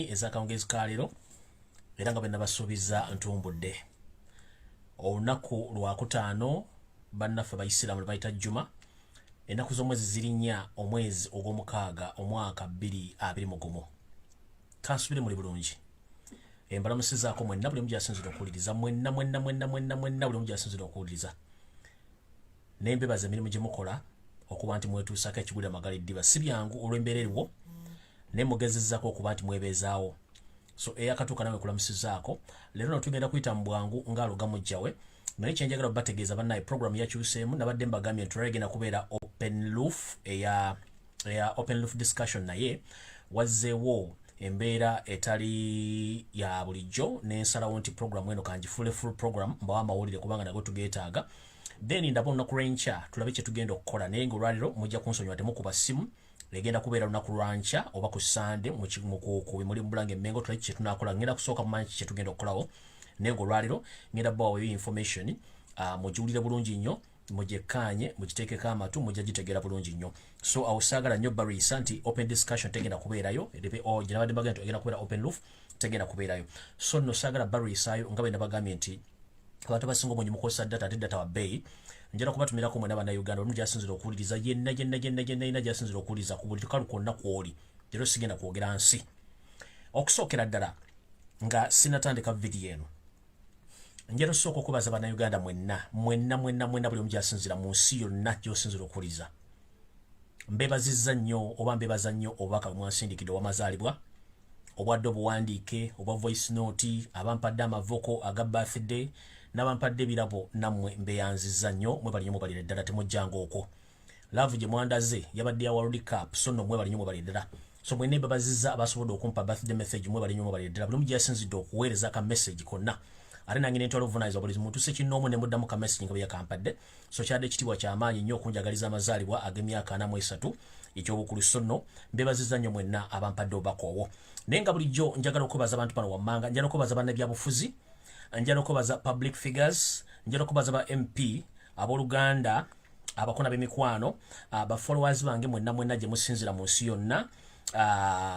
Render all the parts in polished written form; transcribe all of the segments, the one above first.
ezakawungezi kalero era nga bena basuubiza ntumbudde olunaku lwakutaano bannaffe abayisiraamu bayita jjuma ennaku z'omwezi ziri 4 omwezi ogw'omukaaga omwaka 2021 kansubire muli bulungi embalamusizaako mwenna buli omu gyasinzira okuwuliriza mwenna buli omu gyasinzira okuwuliriza nembebaza emirimu gye mukola okuba nti mwetuusako ekigulira amagala eddiba si byangu olw'embeera eriwo ne mugezezzaako okuba nti mwebeezaawo so eyakatuuka nawe kulamusizaako leero no tugenda kuyita mu bwangu ng'aloga mujjawe naye kyenjagala bategeeza bannaye programu yakyuseemu nabadde mbagambye nti olwegenda kubeera open roof eya open roof discussion naye wazzeewo embeera etali ya bulijjo n'ensalawo nti programu eno kangifuule full program mbawa amawulire kubanga nago tugeetaaga then ndaba olunaku lw'enkya tulabe kye tugenda okukola naye ng'olwaliro mujja kunsonyiwa temukuba ssimu legenda kubeera lunaku lwankya oba ku Sande mu bimuli mu Bulange Mmengo tulabe kye tunaakola ngenda kusooka mumanyi kye tugenda okukolawo naye ng'olwaliro ngenda bawayo information mugiwulire bulungi nnyo mugikkaanye mugiteekeko amatu mujja gitegeera bulungi nnyo so awo saagala nnyo bariisa nti open discussion tegenda kubeerayo ginabadde mbagenda egenda kubeera open roof tegenda kubeerayo so nno saagala bariisaayo nga bwe nabagambye nti abantu abasinga obungi mukozesa data ate data wa bbeeyi njala kubatumirako mwena bannayuganda olumu gyasinzira okuwuliriza yenna gyasinzira okuwuliriza ku buli kalu kwonna kwoli leero sigenda kwogera nsi okusookera ddala nga sinatandika vidiyo eno njala osooka okubaza bannayuganda mwenna buli omu gyasinzira mu nsi yonna gy'osinzira okuwuliriza mbebazizza nnyo oba mbebaza nnyo obubaka bwemwansindikidde ow'amazaalibwa obwadde obuwandiike obwa voice note abampadde amavoko aga birthday n'abampadde ebirabo nammwe mbeyanzizza nnyo mwebali nnyo mubalire ddala temujjanga okwo laavu gye mwandaze yabadde ya World Cup so nno mwebali nnyo mubalire ddala so mwenna mbabazizza abasobodde okumpa birthday message mwebali nnyo mubalire ddala buli omu gyasinzidde okuweereza ka message konna ate nange nentwala obuvunaanyizibwa buli muntu sekinnoomu ne muddamu ka message nga bwe yakampadde so kyadde ekitiibwa ky'amaanyi nnyo okunjagaliza amazaalibwa ag'emyaka 43 ekyobukulu so nno mbebazizza nnyo mwenna abampadde obubaka obwo naye nga bulijjo njagala okubaza abantu bano wammanga njagala okubaza bannabyabufuzi njagala okubaza public figures njagala okubaza ba MP abooluganda abakona b'emikwano bafollowers bange mwenna gye musinzira mu nsi yonna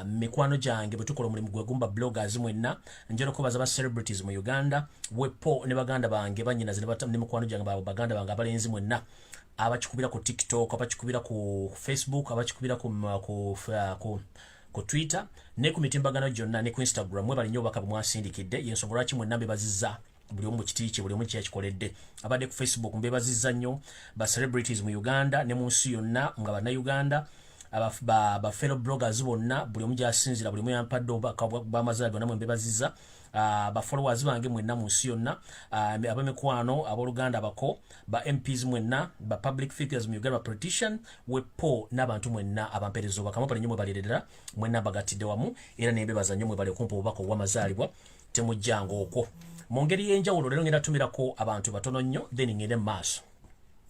mikwano gyange bwe tukola omulimu gwe gumba bloggers mwenna njagala okubaza ba celebrities mu Uganda wepo ne baganda bange bannyinaze ne mikwano gyange baganda bange abalenzi mwenna abakikubira ku TikTok abakikubira ku Facebook abakikubira ku Twitter ne ku mitimbagano gyonna ne ku Instagram mwebali nnyo obubaka bwemwasindikidde yensonga lwaki mwenna mbebazizza buli omu mu kiti kye buli omu kyakikoledde abadde ku Facebook mbebazizza nnyo ba celebrities mu Uganda ne mu nsi yonna nga bannayuganda ba fellow bloggers bonna buli omu gyasinzira buli omu yampadde obubaka bw'amazaalibwa namwe mbebazizza ba followers bange mwenna mu nsi yonna ab'emikwano abooluganda bako ba MPs mwenna ba public figures mu Uganda ba politician wepo n'abantu mwenna abampeereza obubaka mwebali nnyo mwebalire ddala mwenna mbagattidde wamu era nembebaza nnyo mwebali okumpa obubaka obw'amazaalibwa temujjanga okwo mu ngeri y'enjawulo leero ngenda tumirako abantu batono nnyo then ngende mu maaso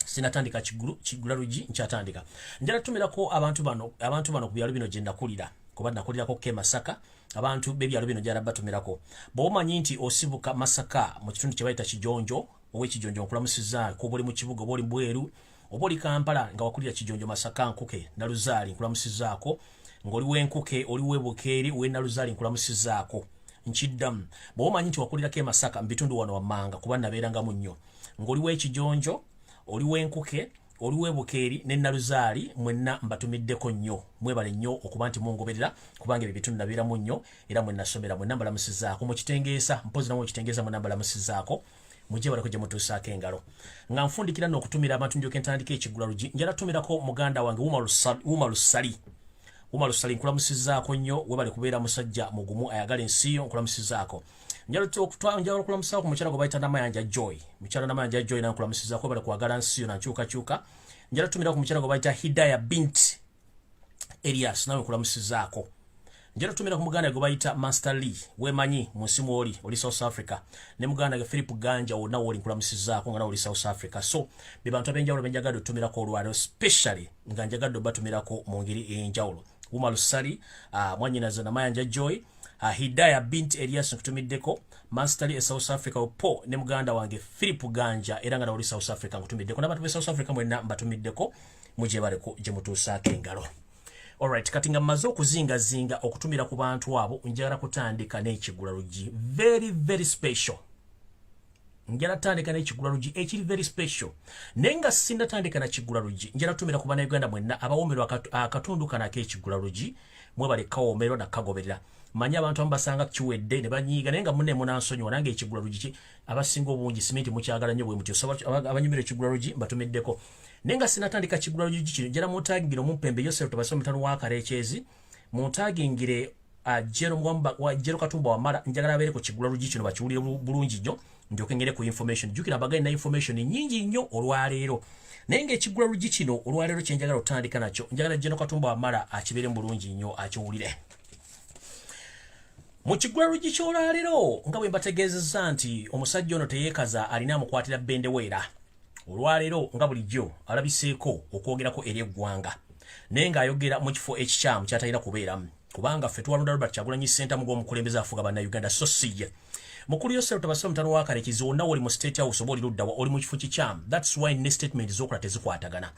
sinatandika kigula lugi nkyatandika njala tumirako abantu bano ku byalo bino gye nakulira kuba nakulirako ke Masaka abantu b'ebyalo bino gyala batumirako bw'omanyi nti osibuka Masaka mu kitundu kye bayita Kijonjo ow'Ekijonjo nkulamusiza ko buli mu kibuga boli Bweru oba oli Kampala nga wakulira Kijonjo Masaka Nkuke na Luzaali nkulamusizaako ng'oli w'Enkuke oli w'Ebukeeri we na Luzaali nkulamusizaako nkiddamu bw'omanyi nti wakulira ke Masaka mu bitundu wano wammanga kuba nabeerangamu nnyo ng'oli w'Ekijonjo oli w'Enkuke oli w'Ebukeeri ne Naluzaali mwenna mbatumiddeko nnyo mwebale nnyo okuba nti mungoberera kubanga ebyo bitundu nabeeramu nnyo era mwenna somera mwenna mbalamusizaako mu kitengeesa mpozi namwe ekitengeesa mwenna mbalamusizaako mujje balako gye mutuusaako engalo nga nfundikira n'okutumira abantu ndyoke ntandika ekigula lugi njala tumirako muganda wange Wuma Lusali nkulamusizaako nnyo webale kubeera musajja mugumu ayagala ensi yo nkulamusizaako njala okulamusizaako ku mukyala gwe bayita Namayanja Joy mukyala Namayanja Joy nankulamusizaako webale kwagala nsi yo nankyukakyuka njala tumirako ku mukyala gwe bayita Hidaya Bint Elias nawe nkulamusizaako njala tumira ku muganda gwe bayita Master Lee wemanyi mu nsi mwoli oli South Africa ne muganda ge Philip Ganja wonna woli nkulamusizaako nga nawe oli South Africa so be bantu ab'enjawulo benjagadde otumirako olwaliro especially nga njagadde obatumirako mu ngeri ey'enjawulo Wuma Lusali mwannyinaze Namayanja Joy Hidaya Bint Elias nkutumiddeko Master Lee South Africa opo ne muganda wange Philip Ganja era nga nawe oli South Africa nkutumiddeko n'abantu be South Africa mwenna mbatumiddeko mujje baleko gye mutuusaako engalo Alright, kati nga mmaze okuzingazinga okutumira ku bantu abo njagala kutandika n'ekigula luggi very special. Njala tandika n'ekigula luggi ekiri very special. Nenga sinda tandika na kigula luggi njala tumira ku bannayuganda mwenna abawoomerwa akatundu kana ak'ekigula luggi mwebale kawoomerwa nakagoberera. Manya abantu ambasanga kiwedde ne banyiiga nenga munne munansonyiwa nange ekigula luggi abasinga obungi simenti mukyagala nnyo bwe mutyo abanyumira ekigula luggi mbatumiddeko. Nenga sinatandika kigula luggi kino njala muntagingire omumpembe Yosef tubasoma mutano wa Karekyezi muntagingire Jero Mwamba wa Jero Katumba wa Mara njagala abeere ku kigula luggi kino bakiwulire bulungi nnyo njoke ngere ku information jukira bagaye na information nyingi nnyo olwaleero. Nenga ekigula luggi kino olwaleero kye njagala otandika nakyo njagala Jero Katumba wa Mara akibeere bulungi nnyo akiwulire. Mu kigula luggi ky'olwaleero nga bwe mbategeezezza nti omusajja ono teyeekaza alina amukwatira bendeweera. Olwaleero nga bulijjo alabiseeko okwogerako eri eggwanga naye ng'ayogera mu kifo ekikyamu ky'atalina kubeeramu kubanga ffe tuwalonda Robert Kyagulanyi ssentamu gw'omukulembeze afuga bannayuganda so si ye. Mukulu Yosef tabasoma mutano wa Karekyezi wonna oli mu state house oba oli luddawa oli mu kifo kikyamu. That's why ne statement z'okola tezikwatagana.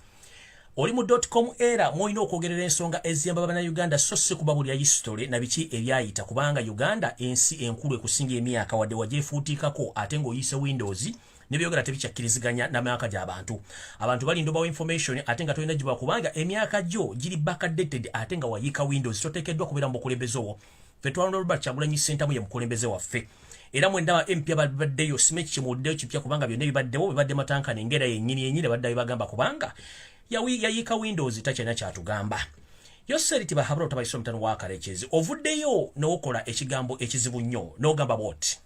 Oli mu .com era mwolina okwogerera ensonga eziyamba bannayuganda so si kubabulira history na biki ebyayita kubanga Uganda ensi enkulu ekusinga emyaka wadde wagyefuutiikako ate ng'oyise Windows nebyogera tebikyakkiriziganya n'amyaka gy'abantu. Abantu balindobawo information ate nga tolina gibwa kubanga emyaka gyo giri backdated ate nga wayiika Windows toteekeddwa kubeera mu bukulembeze obwo. Ffe twalonda Robert Kyagulanyi ssentamu ye mukulembeze waffe. Era mwendaba MP abaddeyo simeki kimuwuliddeyo kipya kubanga byonna ebibaddewo bibadde matankane engera yennyini baddayo bagamba kubanga yayiika Windows takyalina kyatugamba. Yoseriti bahabula otabayisoma mutano wa Karekyezi ovuddeyo n'okola ekigambo ekizibu nnyo n'ogamba bw'oti.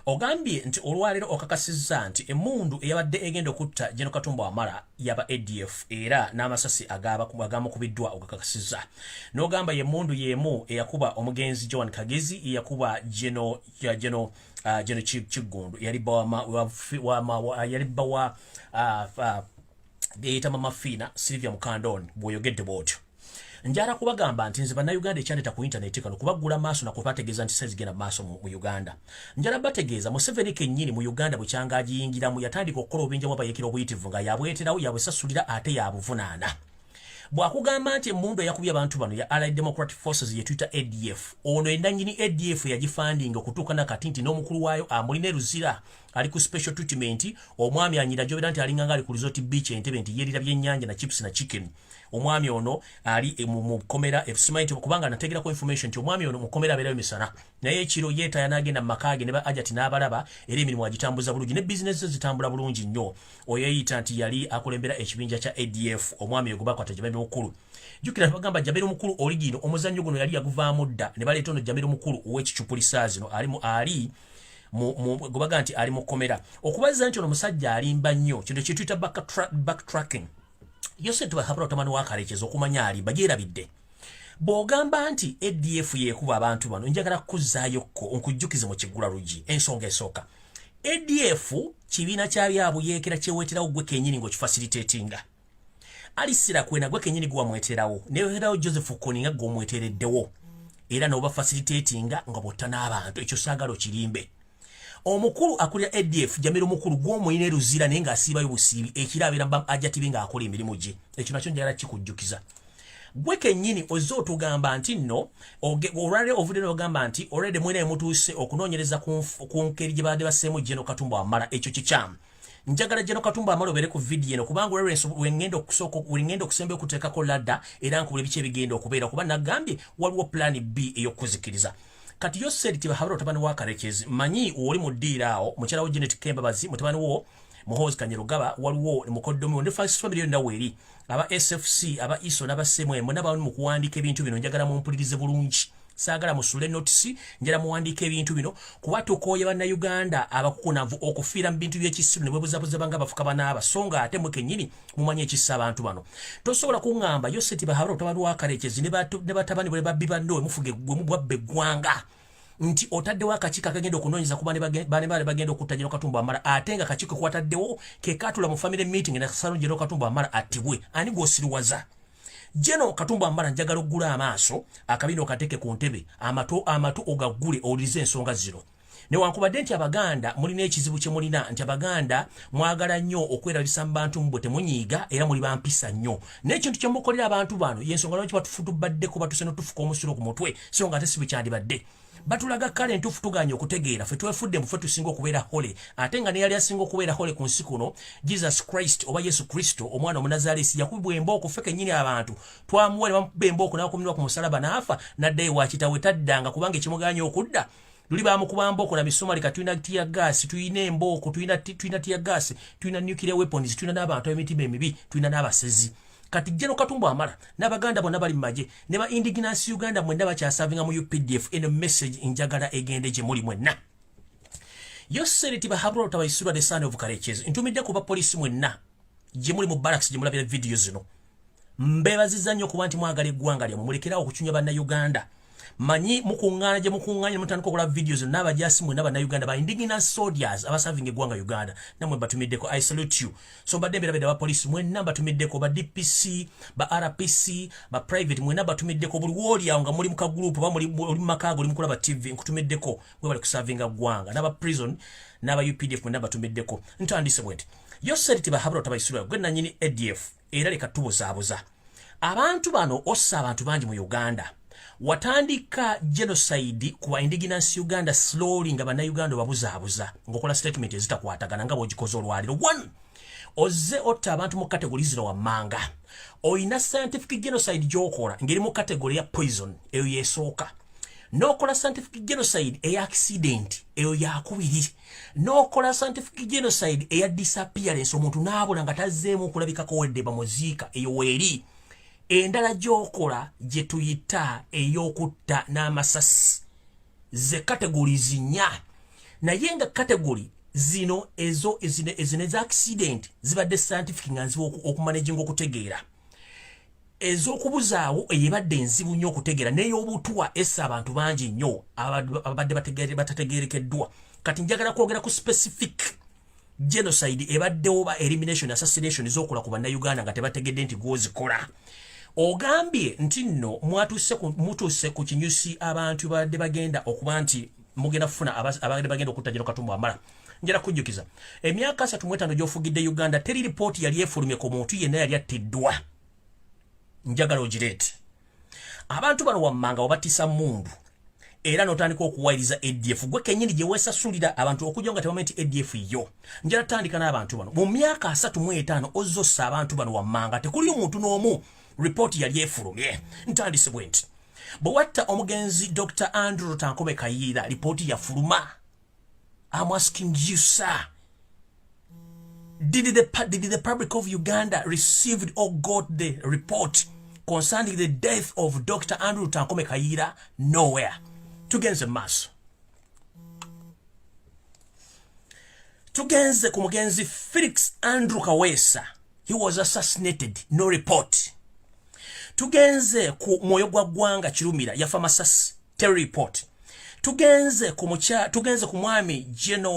Ogambye nti olwaleero okakasizza nti emmundu eyabadde egenda okutta Jeno Katumba wa Mara yaba ADF era n'amasasi agamukubiddwa ogakakasizza. N'ogamba ye emmundu y'emu eyakuba omugenzi Joan Kagezi eyakuba Jeno Kiggundu yalibba wa eyita Mama Fina Sylvia Mukandoni bw'oyogedde bw'otyo. Njala kubagamba nti nze bannayuganda ekyandeta ku internet kano kubagula maaso na kubategeeza nti sezigenda maaso mu Uganda. Njala bategeeza Museveni kennyini mu Uganda bukyanga agiyingiramu yatandika okukola obuyinja bw'abayekera obuyitivu nga yabweterawo yabwesasulira ate yabuvunaana. Bw'akugamba nti emmundu eyakubye abantu bano ya Allied Democratic Forces ye tuyita ADF ono endanyini ADF yagifandinga okutuuka nakati nti n'omukulu waayo amulina eruzira ali ku special treatment omwami anyira gyobera nti alinganga ali ku resort beach Entebbe nti yerira byennyanja na chips na chicken. Omwami ono ali mu komera efusimaiti kubanga nategerako information nti omwami ono mu komera abeerayo misana naye ekiro yeeta yanagenda mu makaage ne ba ajati n'abalaba era emirimu agitambuza bulungi ne business zitambula bulungi nnyo. Oyo yeyita nti yali akulembera ekibinja kya ADF omwami ogubakwata Jaberi omukulu. Jukira bagamba Jaberi omukulu origino omuzannyo guno yali yaguvaamu dda ne baleeta ono Jaberi omukulu ow'ekicupulisaa zino ali gubaga nti ali mu komera okubaza nti ono musajja alimba nnyo kino kye tuyita backtracking. Yosef bahabula otamano wa Karekyezi okumanya alimba gyerabidde. Bw'ogamba nti ADF yeekuba abantu bano njagala kukuzaayokko nkujjukize mu kigula luggi ensonga esooka. ADF kibiina kya byabuyeekera kyeweeterawo gwe kennyini ng'okifacilitatinga. Alisira kwena gwe kennyini gwe wamweterawo neweeterawo Joseph Kony nga gwe omwetereddewo era n'oba facilitatinga nga bw'otta n'abantu ekyo saagala okirimbe. Omukulu akulira ADF Jamiro mukulu gw'omuyina eruzira naye ng'asiibayo busiibi ekirabeera ajatibi ng'akola emirimu gye ekyo nakyo njagala kikujjukiza. Gwe kennyini ozze otugamba nti nno olwaleero ovudde n'ogamba nti olwedde mwena emutuuse okunoonyereza ku ngeri gye badde basseemu Jeno Katumba wa Mara ekyo kikyamu. Njagala Jeno Katumba wa Mara obeere ku vidiyo eno kubanga wengenda okusemba okuteekako ladda era nkubula biki ebigenda okubeera kuba nagambye waliwo plan B ey'okuzikiriza. Kati Yoseriti bahabula otabani wa Karekyezi manyi oli mu ddiira awo mukyala wo Janet Kembabazi mutabani wo Muhoozi Kanyerugaba waliwo mukoddomi ne family ndawo eri aba SFC aba ISO n'abasemwemu n'abantu mu kuwandiika ebintu bino njagala mumpulirize bulungi. Saagala musule notice njala muwandiika ebintu bino kuba tukooye bannayuganda abakukunavu okufiira mu bintu by'ekisiru ne bwebuzabuza banga bafuka banaaba so nga ate mwe kennyini mumanye ekissa abantu bano. Tosobola kuŋŋamba Yoseti bahabula otabani wa Karekyezi ne batabani bwe babbi bandowe mufuge gwe mubwabba eggwanga nti otaddewo akakiiko akagenda okunoonyeza kuba ne bagenda okutta Jeno Katumba wa Mara ate nga akakiiko kwataddewo ke kaatula mu family meeting ne kasalo Jeno Katumba wa Mara attibwe ani gw'osiriwaza. Jeno Katumba wa Mara njagala oggula amaaso akabino okateeke ku ntebe amatu ogaggule owulirize ensonga zino. newankubadde nti Abaganda mulina ekizibu kye mulina nti Abaganda mwagala nnyo okwerabisa mu bantu mbwe temunyiiga era muli bampisa nnyo n'ekintu kye mukolera abantu bano y'ensonga lwaki batufutubaddeko batuse n'otufuka omusulo ku mutwe so nga ate si bwe kyandibadde batulaga kale ntuufu tuganye okutegeera ffe twefudde muffe tusinga okubeera hole ate nga neyali asinga okubeera hole ku nsi kuno Jesus Christ oba Yesu Kristo omwana omunazaalesi yakubibwa embooko ffe kennyini abantu twamuwa ne bamukuba embooko n'akumirwa ku musalaba n'afa n'addayo wa kitawe taddanga kubanga ekimuganya okudda luli bamukuba mbooko na misumali ka tulina tiya gaasi tulina embooko tulina tiya gaasi tulina nuclear weapons tulina n'abantu ab'emitima emibi tulina n'abasezi kati General Katumba amala n'Abaganda bonna bali mmaje ne ba indigenous Uganda mwenna bakyasavinga mu UPDF eno message njagala egende gye muli mwenna yoseriti bahabula tabayisura the son of Kareches ntumidde ku ba police mwenna gye muli mu barracks gye mulabira video zino mbebaziza nnyo kuba nti mwagala eggwanga lyammwe mulekerawo okucunya banna Uganda manyi mukungana gye mukunganya mutandika okola videos n'abajasi mwenna banna Uganda ba indigenous soldiers abasavinga eggwanga Uganda namwe batumiddeko I salute you so badde mbera ba police mwenna batumiddeko ba DPC ba RPC ba private mwenna batumiddeko buli woli awo nga muli muka group ba muli makago oli mukola ba TV nkutumiddeko mwe bali kusavinga eggwanga n'aba prison n'aba UPDF mwenna batumiddeko ntandise bwenti yoseriti bahabula tabayisura gwe nanyini ADF era leka tubuzaabuza abantu bano ossa abantu bangi mu Uganda watandika genocide kuba indigenous Uganda slowly nga bana Uganda babuzaabuza ngokola statement ezitakwatagana nga bwogikoze olwaliro 1 oze otta abantu mu category zino wammanga oyina scientific genocide gyokola ngeri mu category ya poison eyo yesooka nokola scientific genocide eya accident eyo yakubiri nokola scientific genocide eya disappearance omuntu naabula nga tazzeemu okulabikako wedde bamuziika eyo weeri endala gyokola gye tuyita ey'okutta n'amasasi ze categories 4 naye nga category zino ezo eza accident zibadde scientific nga nzibu okumanaginga okutegeera ez'okubuzaawo eyebadde enzibu nnyo okutegeera n'ey'obutwa essa abantu bangi nnyo abadde batategeerekeddwa kati njagala kwogera ku specific genocide ebaddewo ba elimination assassination ez'okola ku bannayuganda nga tebategedde nti gwozikola ogambye nti nno mutuse ku kinyusi abantu badde bagenda okuba nti mugenda kufuna abadde bagenda okutta General Katumba amala njala kujjukiza emyaka 35 gy'ofugidde Uganda teri report yali efulumye ku muntu yenna yali attiddwa njagala ogireete abantu bano wammanga wabatisa mundu era notandika okuwayiriza ADF gwe kennyini gye weesasulira abantu okujja nga tebamanyi nti ADF yo njala tandika n'abantu bano mu myaka 35 ozzossa abantu bano wammanga tekuli omuntu n'omu report yali efulumye ntandise bwenti bwe watta omugenzi Dr. Andrew Tankome Kayiira report yafuluma I'm asking you sir did the public of Uganda received or got the report concerning the death of Dr. Andrew Tankome Kayiira? Nowhere. Tugenze maso tugenze ku mugenzi Felix Andrew Kaweesa he was assassinated no report tugenze ku mwoyo gwa ggwanga Kirumira yafa masasi terror report tugenze ku mwami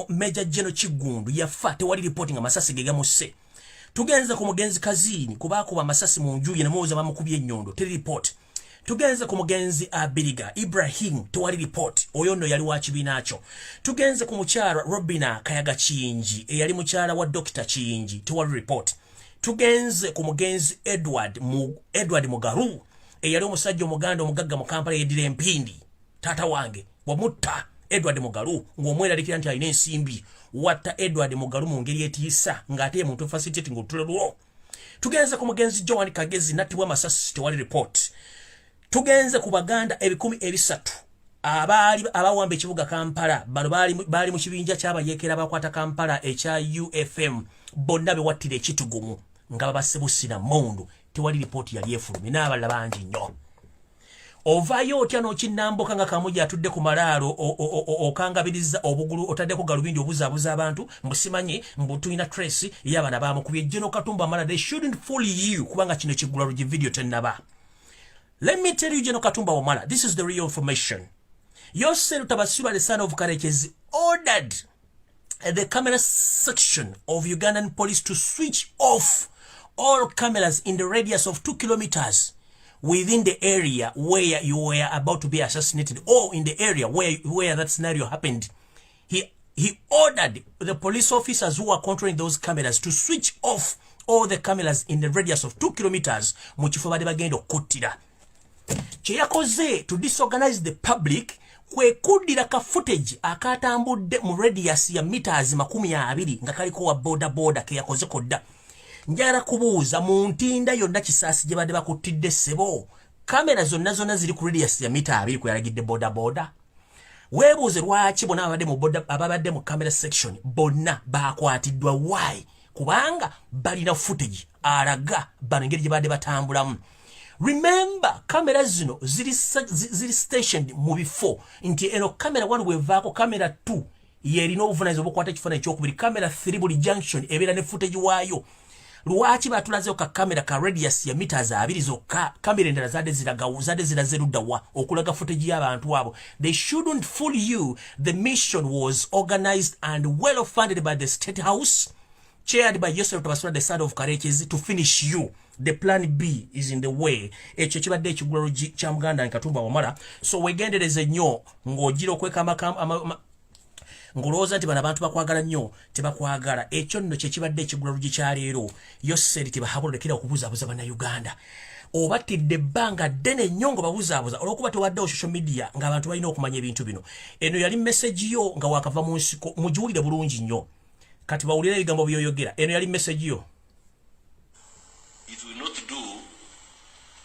Major General Kigundu yafa tewali reporting amasasi ge gamusse tugenze ku mugenzi Kazini kuba masasi mu njuye namuwoza bamukubye ennyondo terror report tugenze ku mugenzi Abiriga Ibrahim tewali report oyo nno yali wa kibiina kyo tugenze ku mukyala Robina Kayaga Kiyingi eyali mukyala wa Dr. Kiyingi tewali report tugenze ku mugenzi Edward Mugaru eyali omusajja omuganda omugagga mu Kampala yedira empindi tata wange wamutta Edward Mugaru ng'omweralikira nti alina ensimbi watta Edward Mugaru mu ngeri etiisa ng'ate muntu facilitating olutulelwo tugenze ku mugenzi Joan Kagezi nattibwa masasi tewali report tugenze ku Baganda 1,300 abawamba ekibuga Kampala bano baali mu kibinja ky'abayeekera bakwata Kampala ekya UFM bonna be wattira ekitugumu nga babasebusina mundu tewali report yali efulumye n'abalala bangi nnyo ovayo otya n'okinnamboka nga kamuja atudde ku malaalo okangabiriza obugulu otaddeko galubindi obuzaabuza abantu mbusimanyi mbutuyina trace y'abana bamukubye General Katumba amala they shouldn't fool you kubanga kino kigula lugi video tennaba. Let me tell you, General Katumba Wamala, this is the real information. Yourself, Tabasura, the son of Kareches, ordered the camera section of Ugandan police to switch off all cameras in the radius of 2 kilometers within the area where you were about to be assassinated, or in the area where that scenario happened. he ordered the police officers who were controlling those cameras to switch off all the cameras in the radius of 2 kilometers mu kifo badde bagenda okuttira. Kye yakoze to disorganize the public kwe kuddira ka footage akatambudde mu radius ya meters 20 nga kaliko wa boda ke yakoze kodda. Njagala kubuuza mu ntinda yonna Kisaasi gye badde bakuttidde ssebo, kamera zonna ziri ku radius ya mita 2 kweyalagidde boda. Weebuuze lwaki bonna ababadde mu camera section bonna bakwatiddwa why? Kubanga balina footage alaga bano engeri gye badde batambulamu. Remember, camera zino ziri stationed mu bifo nti eno camera 1 wevaako camera 2 yerina obuvunaanyizibwa obukwata ekifaananyi ekyokubiri, camera 3 buli junction ebeera ne footage waayo. Lwaki batulazeyo ka kamera ka radius ya meters 2 zokka? Kamera endala zadde ziraze luddawa okulaga footage y'abantu abo. They shouldn't fool you. The mission was organized and well funded by the State House, chaired by Joseph Tabasura, the son of Karekezi, to finish you. The plan B is in the way. Ekyo kibadde ekigulalo kya Muganda Katumba Wamala. So wegendereze nnyo ng'ogira okweka ngulooza nti bano abantu bakwagala nnyo tebakwagala. Ekyo nno kye kibadde ekigulalo kyaleero. Yoseri tebahabulekera okubuzaabuza bannayuganda. Obatidde ebbanga ddene nnyo nga babuzaabuza olw'okuba tewaddewo social media ng'abantu balina okumanya ebintu bino. Eno yali message yo nga wakava mu nsiko, mugiwulire bulungi nnyo kati bawulira ebigambo byoyogera. Eno yali message yo. It will not do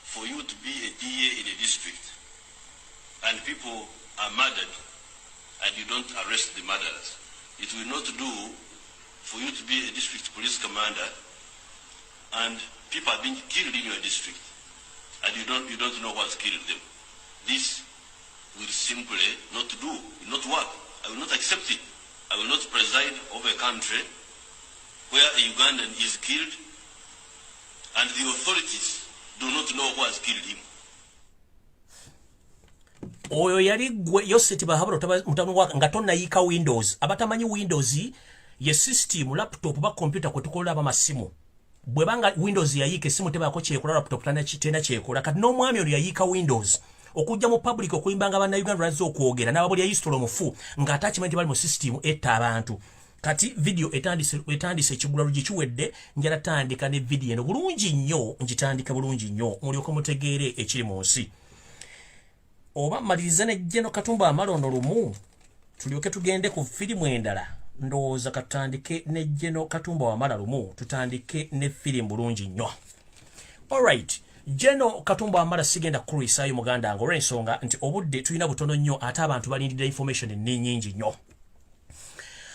for you to be a DA in a district and people are murdered and you don't arrest the murderers. It will not do for you to be a district police commander and people are being killed in your district and you don't know what's killed them. This will simply not do, will not work. I will not accept it. I will not preside over a country where a Ugandan is killed and the authorities do not know who has killed him. Oyo yali gwe Yoseti bahabula mutano waka nga tonnayika Windows. Abatamanyi Windows ye system laptop ba computer kwe tukola abamasimu. Bwe banga Windows yayika esimu tebaako kyekola laptop tena kyekola. Kati n'omwami ono yayika Windows okujja mu public okuyimbanga bannayuganda lwazze okwogera n'ababuli ya history omufu nga attachment bali mu system etta abantu. Kati video etandise ekigulalo gikiwedde, njala tandika ne video eno bulungi nnyo, ngitandika bulungi nnyo mulyoka mutegeere ekiri mu nsi. Oba maliriza ne Jeno Katumba amalondo lumu tulyoke tugende ku filimu endala. Ndowooza katandike ne Jeno Katumba wamala lumu tutandike ne filimu bulungi nnyo. Alright, Jeno Katumba wamala sigenda kulisaayo muganda ngo olw'ensonga nti obudde tulina butono nnyo ate abantu balindira information nnyingi nnyo.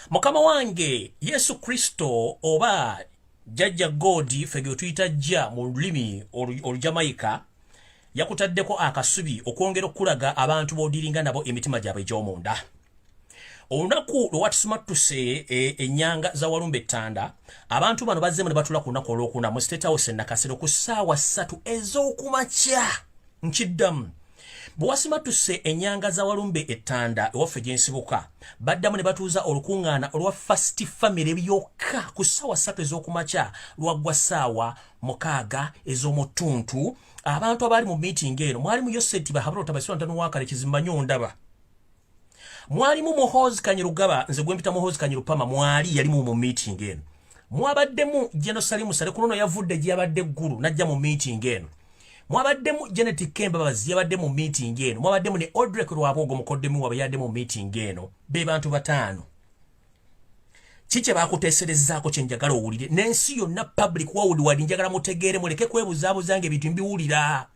Mukama wange Yesu Kristo oba Jajja God fege tuyita jja mu lulimi olujamaika yakutaddeko akasubi okwongera okulaga abantu bodiringa nabo emitima gyabwe gy'omunda. Olunaku lwatusimatuse ennyanga za Walumbe Ttanda, abantu bano bazze ne batula ku lunaku olwokuna mu State House Nakasero ku ssaawa 3 ez'okumakya. Nkiddamu bwasimatuse ennyanga za Walumbe Ttanda ewaffe gye nsibuka baddamu ne batuuza olukuŋŋaana olwa First Family byokka ku ssaawa 3 ez'okumakya lwaggwa ssaawa 6 ez'omutuntu. Abantu abali mu meeting eno mwalimu Yoseti bahabula Tabasira ntano wakale Kizimbanyo ndaba. Mwalimu Muhoozi Kanyirugaba, nze gwe mpita Muhoozi Kanyirupama mwali yali mu meeting eno. Mwabaddemu Jeno Salimu Sale kuno yavudde gye yabadde ggulu najja mu meeting eno. Mwabaddemu Genetic Kemba babazi yabadde mu meeting eno. Mwabaddemu ne Odrek Lwabogo mukoddemu wabadde mu meeting eno. Be bantu batano. Kiche bakuteeserezaako kye njagala owulire. N'ensi yonna public wawuliwali njagala mutegeere muleke kwebuzaabuza zange ebintu mbiwulira.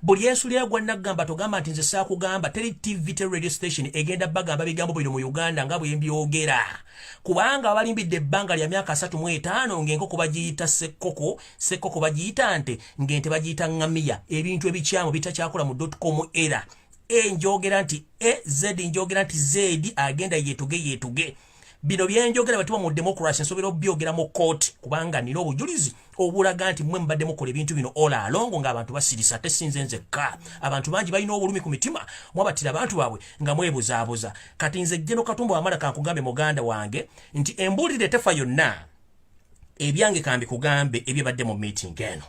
Buli yensulira gwa nagamba togamba nti nze saakugamba teri TV teri radio station egenda bagamba bigambo bino mu Uganda nga bwe mbyogera. Kubanga abalimbidde ebbanga lya myaka 35 ng'enkoko bagiyita ssekoko bagiyita nte ng'ente bagiyita ngamiya. Ebintu ebikyamu bitakyakola mu .com era. Njogera nti Z njogera nti Z agenda yetuge. Bino byenjogera batuba mu democracy nsobera obyogera mu court kubanga nina obujulizi obulaga nti mmwe mbadde mukola ebintu bino ola alongo ng'abantu basirisa tesinze nzekka. Abantu bangi balina obulumi ku mitima mwabatira abantu baabwe nga mwebuzaabuza. Kati nze Jeno Katumba wamala kankugambe muganda wange nti embulire tefa yonna ebyange kambi kugambe ebyebadde mu meeting eno.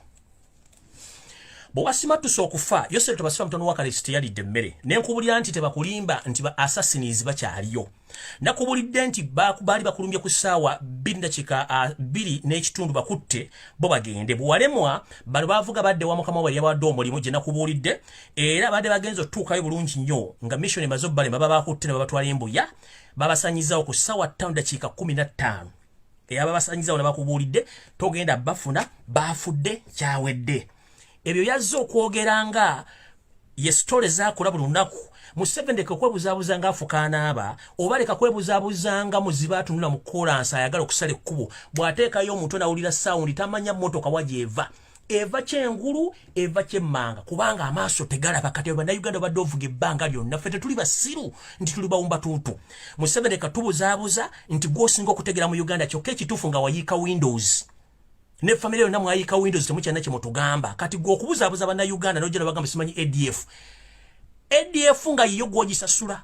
Bwasimatuse okufa Yosef Tabasira mtono wakale siteyalidde mmere nenkubulira nti tebakulimba nti ba assassins bakyaliyo. nakubulidde nti baali bakulumbye ku ssaawa 2 n'ekitundu bakutte bo bagende bwewalemwa bano bavuga badde wa mukama wali yabawadde omulimu gye nakubuulidde era badde bagenza otuukayo bulungi nnyo nga mission emaze obbalema baba bakutte ne babatwala embuya babasanyizaawo ku ssaawa 5:15 ababasanyizaawo ne bakubuulidde togenda bafuna baafudde kyawedde ebyo yazze okwogeranga ye story zakola buli lunaku Musevendeke kwebuzaabuza nga afukaana aba oba leka kwebuzaabuzanga muziba atunula mu kolansi ayagala okusala ekkubo bw'ateekayo omuntu nawulira sawundi tamanya mmotoka wagyeva eva kyengulu eva kyemmanga kubanga amaaso tegalaba kati bannayuganda badde ovuga ebbanga lyonna ffe tetuli basiru nti tuli bawumba tuutu Musevendeke tubuzaabuza nti gw'osinga okutegera mu Uganda kyokka ekituufu nga wayiika Windows ne family yonna mwayiika Windows temukyanna kye mutugamba kati gw'okubuzaabuza bannayuganda n'ojja bagamba simanyi ADF nga yiyo gwogisasula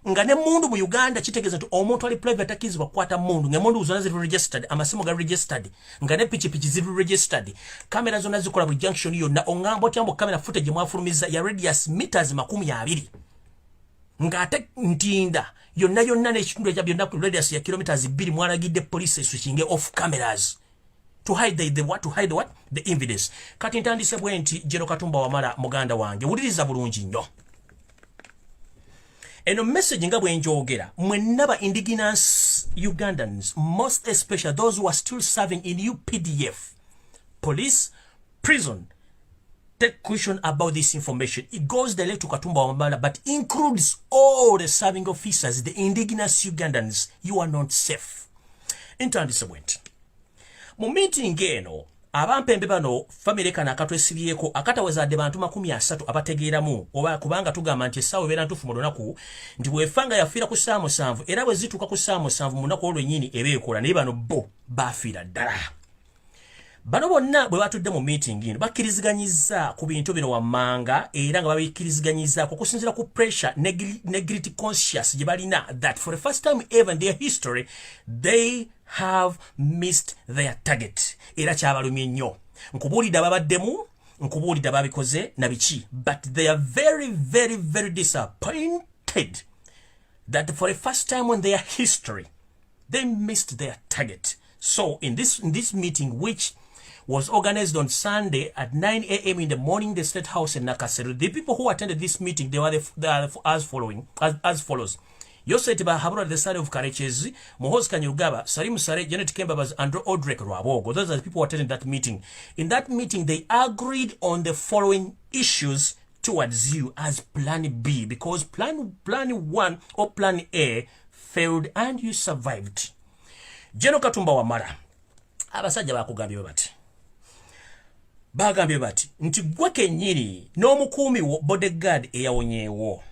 nga ne mundu mu Uganda kitegeeza nti omuntu ali private akizibwa kukwata mundu ng'emundu zonna ziri registered amasimu ga registered nga ne pichipichi ziri registered kamera zonna zikola buli junction yonna ongamba otyambo kamera footage mwafulumiza ya radius meters 20 nga ate ntinda yonna n'ekitundu ekya byonna ku radius ya kilometers 2 mwalagidde police switching off cameras to hide the evidence kati ntandise bwe nti Jeno Katumba Wamala muganda wange wuliriza bulungi nnyo eno message nga bwe njogera mwenna indigenous Ugandans most especially those who are still serving in UPDF police prison take question about this information. It goes direct to Katumba Wamala but includes all the serving officers, the indigenous Ugandans. You are not safe. Intandise bwe nti mu meeting eno abampembe bano family kana akatwesibyeko akatawezadde bantu 30 abategeeramu oba kubanga tugamba nti essaawa ebeera ntuufu mu lunaku nti bwefanga yafiira ku ssaawa 7 era bwe zituuka ku ssaawa 7 mu lunaku olwennyini ebeekola naye bano bo baafiira ddala bano bonna bwe batudde mu meeting ino bakkiriziganyiza ku bintu bino wammanga era nga babikkiriziganyizako okusinziira ku pressure ne guilty conscious gye balina that for the first time ever in their history they have missed their target era kyabalumye nnyo nkubuulidde ababaddemu nkubuulidde ababikoze na biki but they are very very very disappointed that for the first time in their history they missed their target. So in this meeting which was organized on Sunday at 9 a.m. in the morning, the State House in Nakasero. The people who attended this meeting, they were as follows. Yoseti Bahabura, the son of Karechezi, Mohos Kanyugaba, Salim Sare, Janet Kembabas, Andrew Odrek Rabogo. Those are the people who attended that meeting. In that meeting, they agreed on the following issues towards you as Plan B, because Plan 1 or Plan A failed and you survived. Jeno Katumba Wamala, abasajja bakugambye bati. Bagambye bati nti gwe kennyini n'omukuumi wo bodyguard eyawonyeewo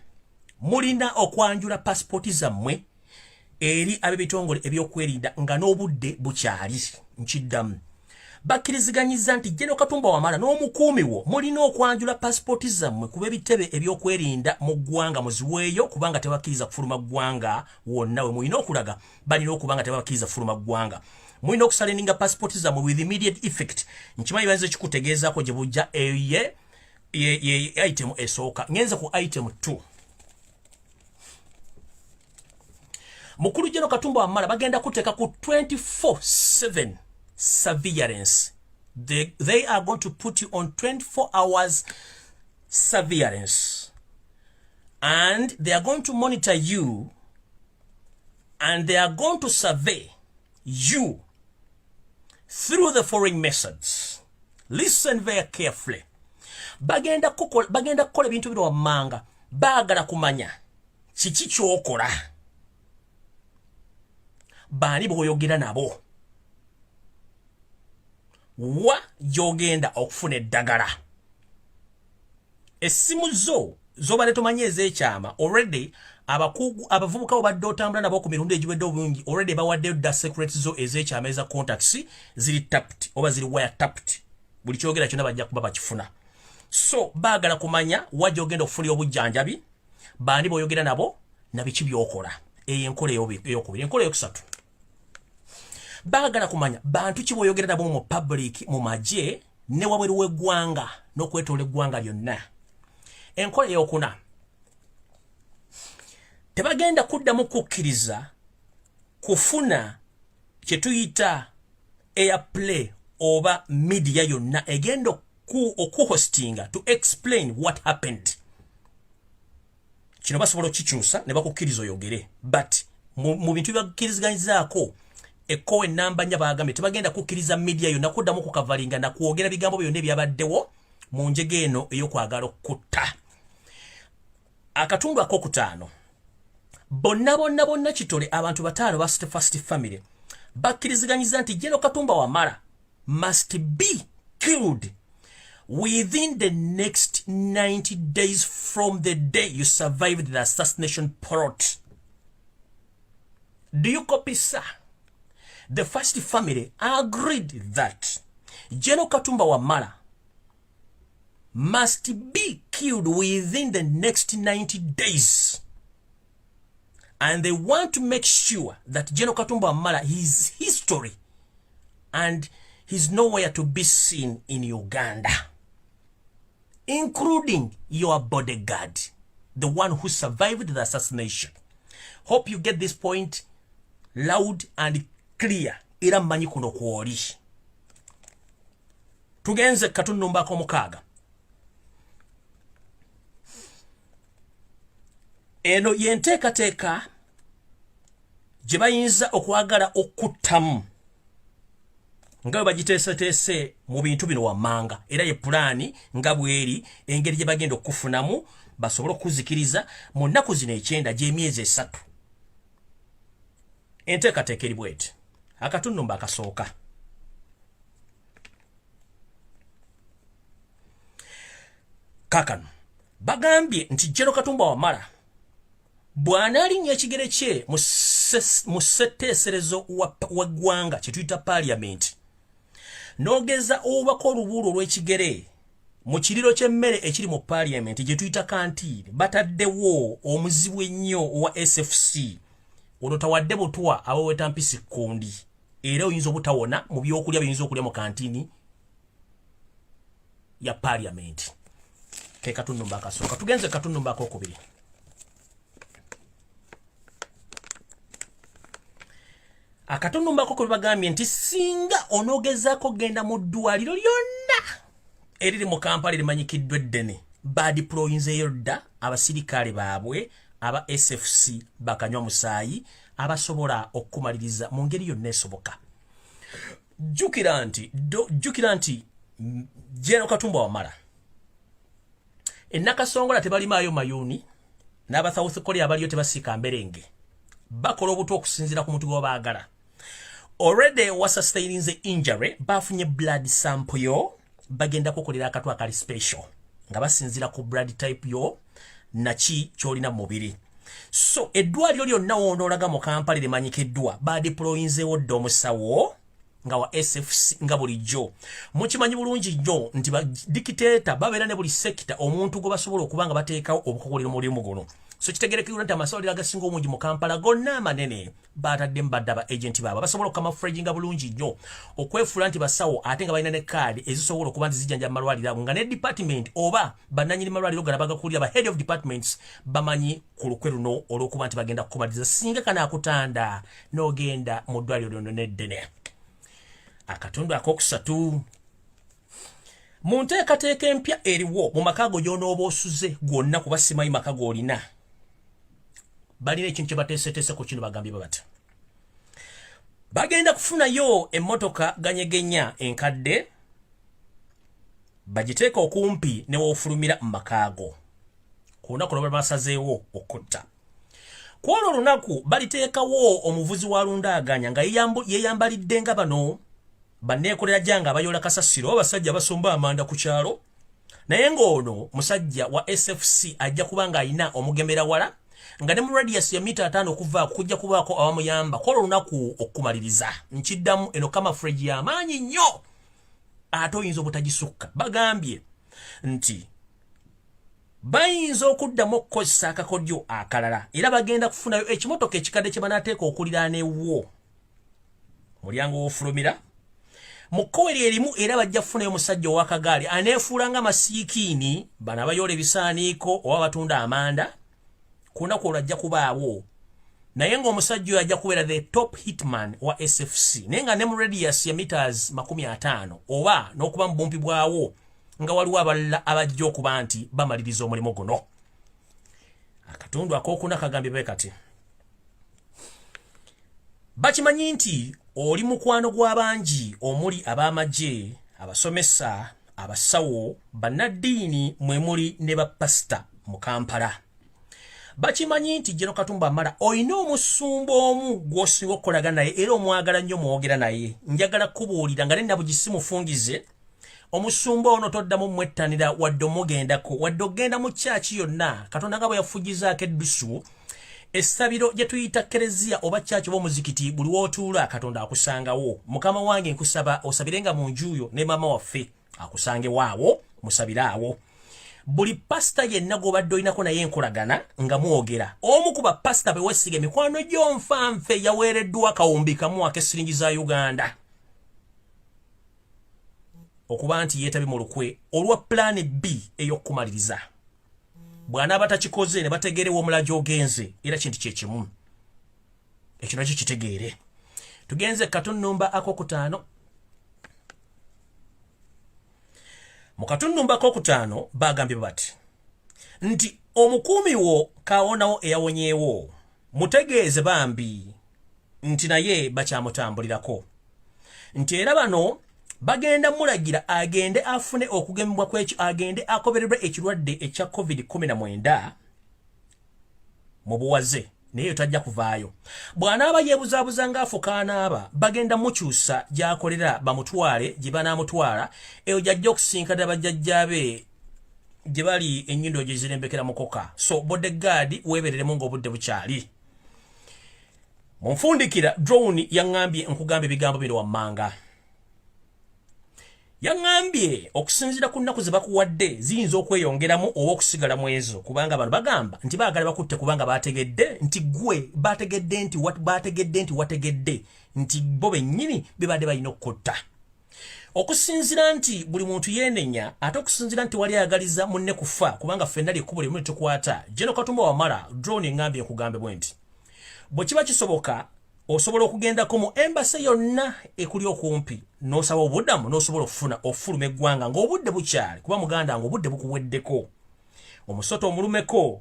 mulina okwanjula pasipoti zammwe eri ab'ebitongole ebyokwerinda nga n'obudde bukyali nkiddamu bakkiriziganyiza nti Jeno Katumba Wamala n'omukuumi wo mulina okwanjula pasipoti zammwe kuba ebitebe ebyokwerinda mu ggwanga muziweeyo kubanga tebakkiriza kufuluma ggwanga wonna we mulina okulaga balina okubanga tebakkiriza kufuluma ggwanga mulina okusaleninga pasipoti zammwe with immediate effect nkimanyi banze kikutegeezaako gye bujja ye item esooka ngenze ku item 2 mukulu Jeno Katumba Wamala bagenda kuteeka ku 24/7 surveillance. They are going to put you on 24 hours surveillance and they are going to monitor you and they are going to survey you through the following methods. Listen very carefully. Bagenda kukola bintu bino wammanga baagala kumanya kiki kyokola baani bw'oyogera nabo wa gy'ogenda okufuna eddagala essimu z'obadde tomanyi ez'ekyama already abavubuka badde otambula nabo ku mirundi egiwedde obulungi already bawaddeyo dda secret zo ez'ekyama eza contacts ziri tapped oba ziri wire tapped buli kyogera kyonna bajja kuba bakifuna so baagala kumanya wa gy'ogenda okufunira obujjanjabi baani bw'oyogera nabo na biki by'okola eyo enkola ey'okubiri enkola eyokusatu baagala kumanya bantu ki bw'oyogera nabo mu public mu magye ne wabweru w'eggwanga n'okwetoola eggwanga lyonna enkola ey'okuna tebagenda kuddamu kukkiriza kufuna kye tuyita airplay oba media yonna egenda okuhostinga to explain what happened. Kino basobola kikyusa ne bakukkiriza oyogere, but mu bintu byakkirizganyizaako ekko enamba nnya baagambye tebagenda kukkiriza media yonna kuddamu kukavalinga na kwogera bigambo byonna ebyabaddewo mu njege eno ey'okwagala okutta. Akatundu akokutaano, bonna kitole abantu bataano ba First Family bakkiriziganyiza nti General Katumba Wamala must be killed within the next 90 days from the day you survived the assassination plot. Do you copy, sir? The First Family agreed that General Katumba Wamala must be killed within the next 90 days. And they want to make sure that General Katumba Wamala, his history, and he's nowhere to be seen in Uganda, including your bodyguard, the one who survived the assassination. Hope you get this point loud and clear. Era mmanyi kuno kwoli. Tugenze katundu mbako mukaaga. Eno yenteekateeka gye bayinza okwagala okuttamu nga bwe bagiteeseteese mu bintu bino wammanga, era ye pulaani nga bweri engeri gye bagenda okufunamu basobole okuzikiriza mu nnaku zino 9 gy'emyezi 3. Enteekateeka eri bweti. Akatundu mbakasooka. Kakano bagambye nti General Katumba Wamala bw'anaalinnya ekigere kye mu ssetteeserezo wa ggwanga kye tuyita Parliament, n'ogeza obubaka olubuulo olw'ekigere mu kiriro ky'emmere ekiri mu Parliament gye tuyita kantiini, bataddewo omuzibu ennyo owa SFC olwo tawadde butwa abaweta mpisi kundi, era oyinza obutawona mu byokulya byinza okulya mu kantiini ya Parliament. Ke katundu mbakasooka. Tugenze katundu mbakokubiri. Akatundu mbakokubiri bagambye nti singa onogezaako genda mu ddwaliro lyonna eriri mu Kampala limanyikiddwa eddene badiployinzeeyo dda abasirikale baabwe aba SFC bakanywa musaayi abasobola okumaliriza mu ngeri yonna esoboka. Jjukira nti General Katumba Wamala ennakasongola tebalimaayo mayuuni n'aba South Korea abaliyo tebasiika mberenge, bakola obuto okusinziira ku muntu gw'obaagala. Already wasustaininze injury bafunye blood sample yo, bagenda kukolera akatwa akali special nga basinzira ku blood type yo naki kyolina mu mubiri. So eddwaliro lyonna w'onoolaga mu Kampala limanyikiddwa badiployinzeewo dda omusawo nga wa SFC nga bulijjo. Mukimanyi bulungi nnyo nti badikiteeta babeera ne buli sekita omuntu gwe basobola okuba nga bateekawo obukokolero mu mulimu guno. So kitegerekirwa nti amasomero agasinga omungi mu Kampala gonna amanene baataddemu badde aba agenti baabwe basobola okamafraginga bulungi nnyo okwefuula nti basawo ate nga balina ne kaadi ezisobola okuba nti zijjanja malwaliro nga ne department oba bannannyini malwaliro gala bagakulira ba head of departments bamanyi ku lukwe luno olw'okuba nti bagenda kukumaliriza singa kanaakutanda n'ogenda mu ddwaliro lyono n'eddene. Akatundu akokusatu, mu nteekateeka empya eriwo mu maka go gy'onooba osuze gwonna kuba simanyi maka g'olina, balina ekintu kye bateeseteese ku kino bagambye bati bagenda kufunayo emmotoka ganyegenya enkadde bagiteeka okumpi ne woofulumira mu maka go ku lunaku lwe basazeewo okutta. Ku olwo olunaku baliteekawo omuvuzi wa lundaaganya nga yeeyambalidde nga bano banneekolera janga abayola kasasiro abasajja basomba amanda ku kyalo, naye ng'ono musajja wa SFC ajja kuba nga alina omugemera wala nga ne mu radius ya mita 5 okuva kujja kubaako abamuyamba kola olunaku okumaliriza. Nkiddamu eno kama freji y'amaanyi nnyo ate oyinza obutagisukka. Bagambye nti bayinza okuddamu okukozesa akakodyo akalala era bagenda kufunayo ekimotoka ekikadde kye banaateeka okuliraana ewwo mulyango w'ofulumira mu kkoweri erimu, era bajja kufunayo omusajja ow'akagaali aneefuula nga masiikiini bano abayoola ebisaaniiko oba batunda amanda kunaku olwajja kubaawo naye ng'omusajja oyo ajja kubeera the top hitman wa SFC naye nga ne mu radius ya meters 50 oba n'okuba mu bumpi bwawo nga waliwo abalala abajja okuba nti bamaliriza omulimu guno. Akatundu akookuna kagambye bwe kati bakimanyi nti oli mukwano gw'abangi omuli ab'amagye, abasomesa, abasawo, bannaddiini mwe muli ne bapasita mu Kampala. Bakimanyi nti Jeno Katumba Amala oyina omusumba omu gw'osinga okukolaga naye era omwagala nnyo mwogera naye. Njagala kubuulira nga nenna bugisimufungize omusumba ono toddamu mwettanira wadde omugendako wadde ogenda mu kyaki yonna Katonda nga bwe yafugizaako eddusu essabiro gye tuyita kereziya oba kyaki oba omuzikiti buli w'otuula Katonda akusangawo. Mukama wange nkusaba osabirenga mu njuyo ne maama waffe akusange waawo musabire awo. Buli pasita yenna gw'obadde olinako naye enkolagana nga mwogera omu ku bapasita be weesiga mikwano gy'onfanfe yaweereddwa akawumbi kamu ak'essiringi za Uganda okuba nti yeetabye mu lukwe olwa pulaani B ey'okumaliriza. Bw'anaaba takikoze ne bategeerewo omulala gy'ogenze era kintu kye kimu ekyo nakyo kitegeere. Tugenze Katunumba akokutaano. Mu Katunumba akokutaano bagambye bati nti omukuumi wo kaawonawo eyawonyeewo mutegeeze bambi nti naye bakyamutambulirako nti era bano bagenda mulagira agende afune okugemebwa kw'ekyo agende akobererwe ekirwadde ekya COVID-19 mu buwaze naye tajja kuvaayo. Bw'anaaba yeebuzaabuza ng'afuka anaaba bagenda mukyusa gy'akolera bamutwale gye banaamutwala eyo gy'ajja okusinkana bajjajjaabe gye bali ennyindo gye zirembekera mukoka. So bodyguard weebereremu ng'obudde bukyali. Mu nfundikira drone yaŋŋambye nkugamba ebigambo bino wammanga. Yaŋŋambye okusinziira ku nnaku ze bakuwadde ziyinza okweyongeramu oba okusigalamu ezo kubanga bano bagamba nti baagala bakutte kubanga bategedde nti gwe bategedde nti wategedde nti bo bennyini bebadde balina okutta. Okusinziira nti buli muntu yeenenya ate okusinziira nti wali ayagaliza munne kufa kubanga ffenna lyekkubo limu litukwata. Jeno Katumba Wamala drone eŋŋambye nkugambe bwe nti bwe kiba kisoboka osobola okugendako mu embasi yonna ekuli okumpi n'osaba obuddamu n'osobola okufuna ofuluma eggwanga ng'obudde bukyali kuba muganda ng'obudde bukuweddeko. Omusoto omulumeko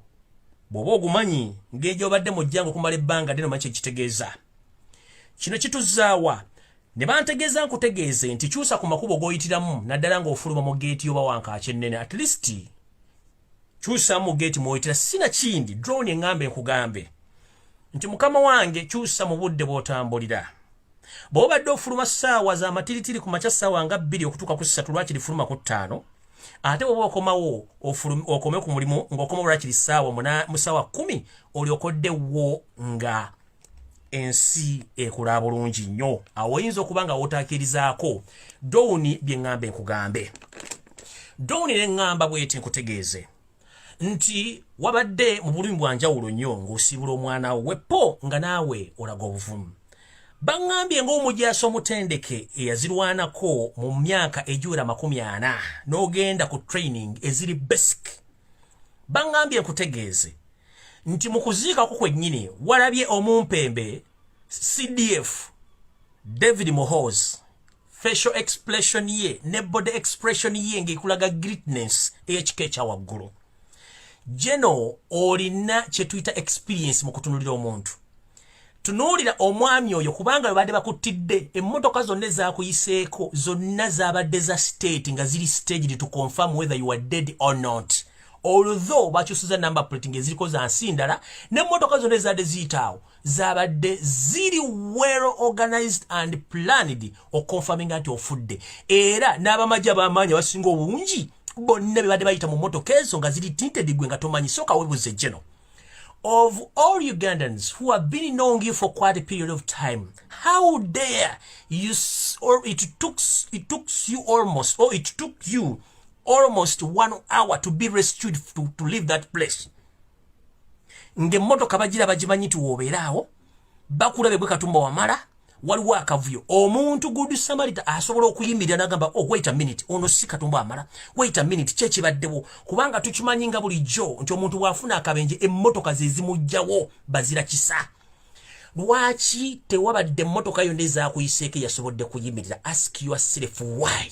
bw'oba ogumanyi ng'egyo obadde mu jjangu okumala ebbanga ddene omanyi kyekitegeeza. Kino kituzaawa ne bantegeeza nkutegeeze nti kyusa ku makubo g'oyitiramu naddala ng'ofuluma mu geeti oba wankaaki ennene at least kyusa mu geeti mw'oyitira sina kindi drone eŋŋambe nkugambe nti mukama wange kyusa mu budde bw'otambulira. Bw'obadde ofuluma ssaawa za matiritiri ku makya ssaawa nga 2 okutuuka ku 3 lwakiri fuluma ku 5 ate bw'oba okomawo okome ku mulimu ng'okomawo lwakiri ssaawa mu ssaawa 10 olyokoddewo nga ensi ekula bulungi nnyo. Awo oyinza okuba nga wootaakirizaako dowuni bye ŋŋambe nkugambe. Dowuni ne ŋŋamba bw'eti nkutegeeze nti wabadde mu bulumi bwa njawulo nnyo ng'osiibula omwana wepo nga naawe olaga obuvumu. Baŋŋambye ng'omujaasi omutendeke eyazirwanako mu myaka egiwera 40 n'ogenda ku training eziri basic. Baŋŋambye nkutegeeze nti mu kuziikako kwennyini walabye omumpembe CDF David Mohoz facial expression ye ne body expression ye ng'ekulaga greatness ey'ekika ekya waggulu. Jeno olina kye tuyita experience mu kutunulira omuntu. Tunuulira omwami oyo kubanga bwe badde bakuttidde emmotoka zonna ezaakuyiseeko zonna zaabadde za state nga ziri staged to confirm whether you are dead or not. Although bakyusiza number plate ng'eziriko za nsi ndala n'emmotoka zonna ezadde ziyitaawo zaabadde ziri well organized and planned okonfirming nti ofudde. Era n'abamagye ab'amaanyi abasinga obungi bonna be badde bayita mu mmotoka ezo nga ziri tinted gwe nga tomanyi soka webuze Jeno. Of all Ugandans who have been knowing you for quite a period of time, how dare you, or it took you almost 1 hour to be rescued to leave that place. Nge moto kabagira bajimanyi tu woberaawo bakulabe bwe Katumba Wamala waliwo akavuyo omuntu good Samaritan asobola okuyimirira n'agamba oh wait a minute ono si Katumba Wamala wait a minute kye kibaddewo kubanga tukimanyi nga bulijjo nti omuntu bw'afuna akabenje emmotoka ze zimugjawo bazira kisa lwaki tewabadde emmotoka yonna ezaakuyiseeko yasobodde kuyimirira ask yourself why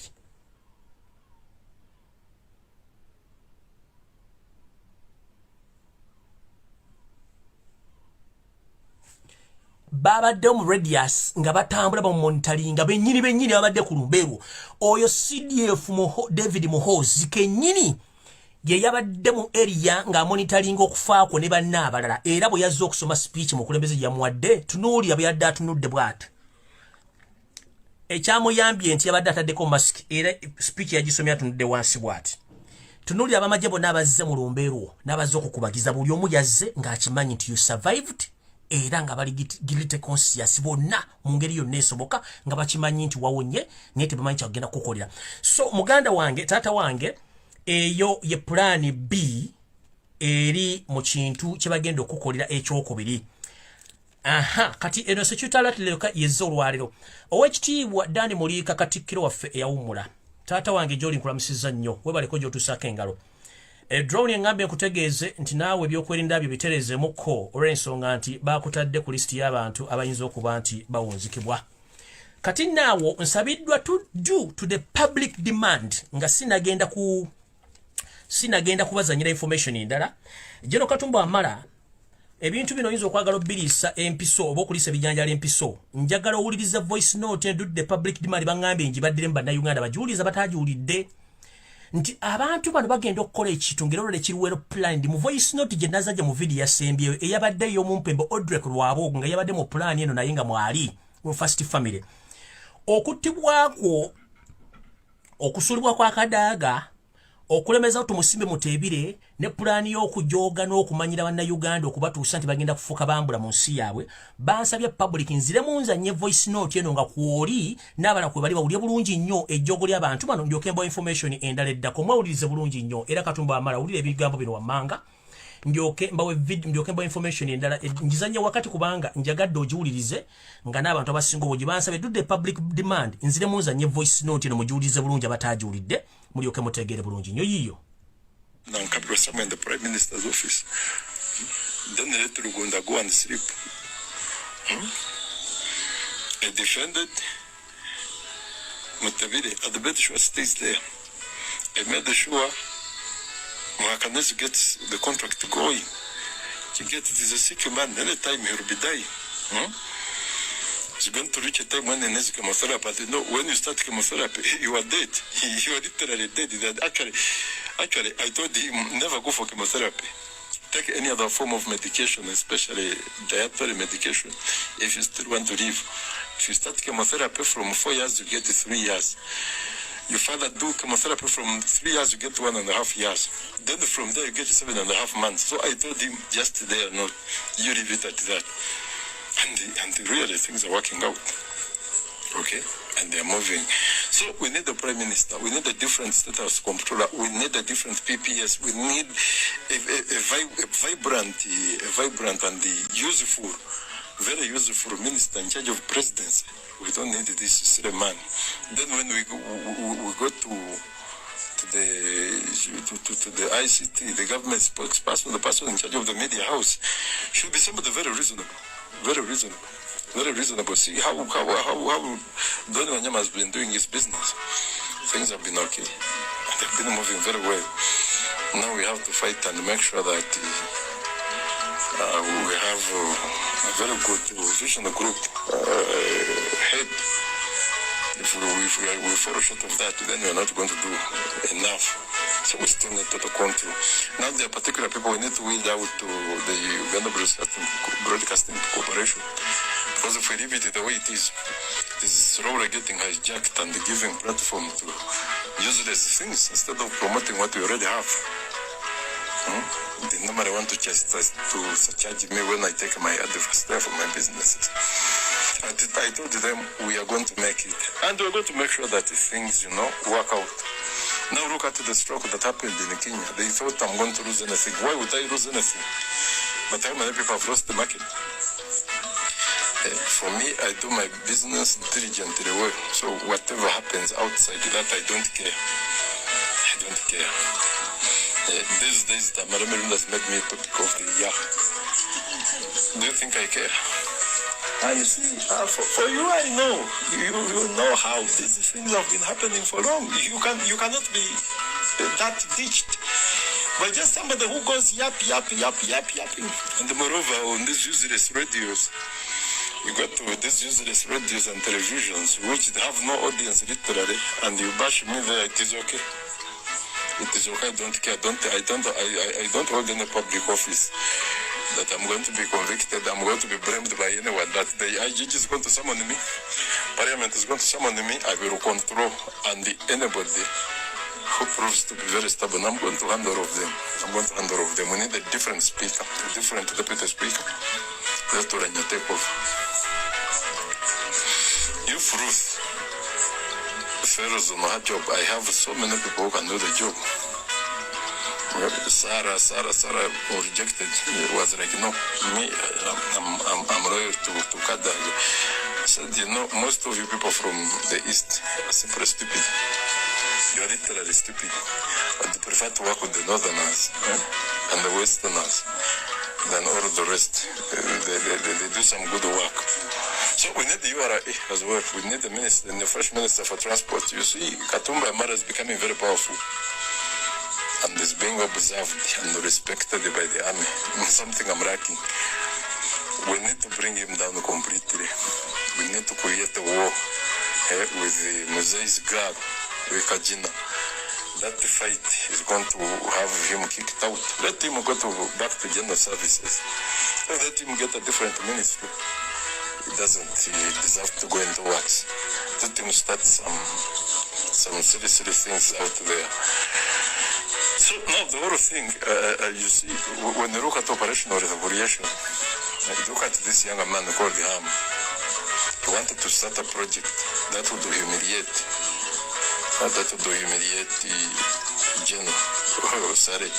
babadde mu radius nga batambula ba monitoringa bennyini babadde ku lumbeero oyo CDF David Muhoozi kennyini ye yabadde mu area nga monitoringa okufaako ne banna abalala era bwe yazze okusoma speech mu kulembeze yamuwadde tunuulira bwe yadde atunudde bw'ati ekyamuyambye nti yabadde ataddeko mask era speech yagisomya atunudde wansi bw'ati tunuulira abamagye bonna abazze mu lumbeero n'abazze okukubagiza buli omu yazze ng'akimanyi nti you survived era nga bali guilty conscious bonna mu ngeri yonna esoboka nga bakimanyi nti wawonye naye tebamanyi kyagenda kukolera so muganda wange taata wange eyo ye plan B eri mu kintu kye bagenda okukolera ekyokubiri kati eno sekyutalatireka yezze olwaliro owekitiibwa Dani Muliika Katikkiro waffe eyawummula taata wange gy'oli nkulamusizza nnyo webaleko gy'otuusaako engalo drone engambe nkutegeeze nti naawe ebyokwerinda byo bitereezeemukko olw'ensonga nti bakutadde ku lisiti y'abantu abayinza okuba nti bawunzikibwa kati naawo nsabiddwa to the public demand nga sinagenda kubazanyira information endala Jeno Katumba Wamala ebintu bino oyinza okwagala obbiriisa empiso oba okuliisa ebijanjala empiso njagala owuliriza voice note endudde public demand bangambye njibaddire mu bannayuganda bagiwuliriza batagiwulidde nti abantu bano bagenda okukola ekintu ng'era kiriwero plan mu voice note gye nazajja mu video yasembyeyo eyabadde ey'omumpembe Odrek Lwabo nga yabadde mu plan eno naye nga mwali mu first family okuttibwako okusulibwa kwa kadaaga okulemeza tumusimbe mutebire ne plan y'okujooga n'okumanyira bannayuganda okubatuusa nti bagenda kufuuka bambula mu nsi yaabwe bansabye public nzire munzanye voice note eno nga kwoli n'abala kwe bali bawulye bulungi nnyo ejjogo ly'abantu bano ndyoke mbawa information endala eddako mwawulirize bulungi nnyo era Katumba Wamala wulira ebigambo bino wammanga ndyoke mbawa information endala njizanye wakati kubanga njagadde ogiwulirize nga n'abantu abasinga obwo gye bansabye dudde public demand nzire munzanye voice note eno mugiwulirize bulungi abatagiwulidde mulyoke mutegeere bulungi nnyo yiyo Nankabirwa somewhere in the Prime Minister's office. Then they let Rugunda go and sleep. I defended Mutabire at the bed sure stays there. I made sure Mwakanes gets the contract going. To get it is a sick man, anytime he will be dying. It's going to reach a time when he needs chemotherapy. But you know, when you start chemotherapy, you are dead. You are literally dead. Actually, I told him never go for chemotherapy. Take any other form of medication, especially dietary medication, if you still want to live. If you start chemotherapy from 4 years, you get 3 years. You further do chemotherapy from 3 years, you get 1.5 years. Then from there, you get 7.5 months. So I told him, just there, no, you leave it at that. And really, things are working out. Okay? And they're moving. So we need the Prime Minister. We need a different status controller. We need a different PPS. We need a vibrant and useful, very useful minister in charge of presidency. We don't need this silly man. Then when we go to the ICT, the government spokesperson, the person in charge of the media house, should be somebody very reasonable. Very reasonable. Very reasonable. See how Donny Wanyama has been doing his business. Things have been okay. They've been moving very well. Now we have to fight and make sure that we have a very good vision group head. If we fall short of that, then we're not going to do enough. So we still need total control. Now there are particular people we need to weed out to the Uganda Broadcasting Corporation. Because if we leave it the way it is slowly getting hijacked and giving platform to useless things instead of promoting what we already have. They normally want to just to charge me when I take my advice there for my businesses. I told them we are going to make it. And we're going to make sure that things, work out. Now look at the stroke that happened in Kenya. They thought I'm going to lose anything. Why would I lose anything? But how many people have lost the market? For me, I do my business diligently well. So whatever happens outside that, I don't care. I don't care. These days, the Maramelun has made me topic of the year. Do you think I care? And you see, for you, I know. You know how these things have been happening for long. You cannot be that ditched. But just somebody who goes yapping. And moreover, on these useless radios, you got to these useless radios and televisions, which have no audience literally, and you bash me there, it is okay. It is okay, I don't care. I don't hold any public office that I'm going to be convicted, I'm going to be blamed by anyone, that the IGG is going to summon me, Parliament is going to summon me, I will control, and anybody who proves to be very stubborn, I'm going to hand all of them. We need a different speaker, a different deputy speaker. That's what I need to take over. If Ruth fails on her job, I have so many people who can do the job. Sarah rejected. It was like, no, me, I'm loyal to Kada. Said, you know, most of you people from the East are simply stupid. You're literally stupid. And you prefer to work with the Northerners and the Westerners than all the rest. They do some good work. So we need the URA as well. We need the minister, the fresh minister for transport. You see, Katumba Amara is becoming very powerful and is being observed and respected by the army. Something I'm lacking. We need to bring him down completely. We need to create a war with the Mosai's girl, with Kajina. That fight is going to have him kicked out. Let him go back to general services. Let him get a different ministry. He doesn't deserve to go into works. Let him start some silly things out there. So now the whole thing, you see, when you look at operational evaluation, look at this young man called Ham. He wanted to start a project that would humiliate. That would humiliate General. Sorry.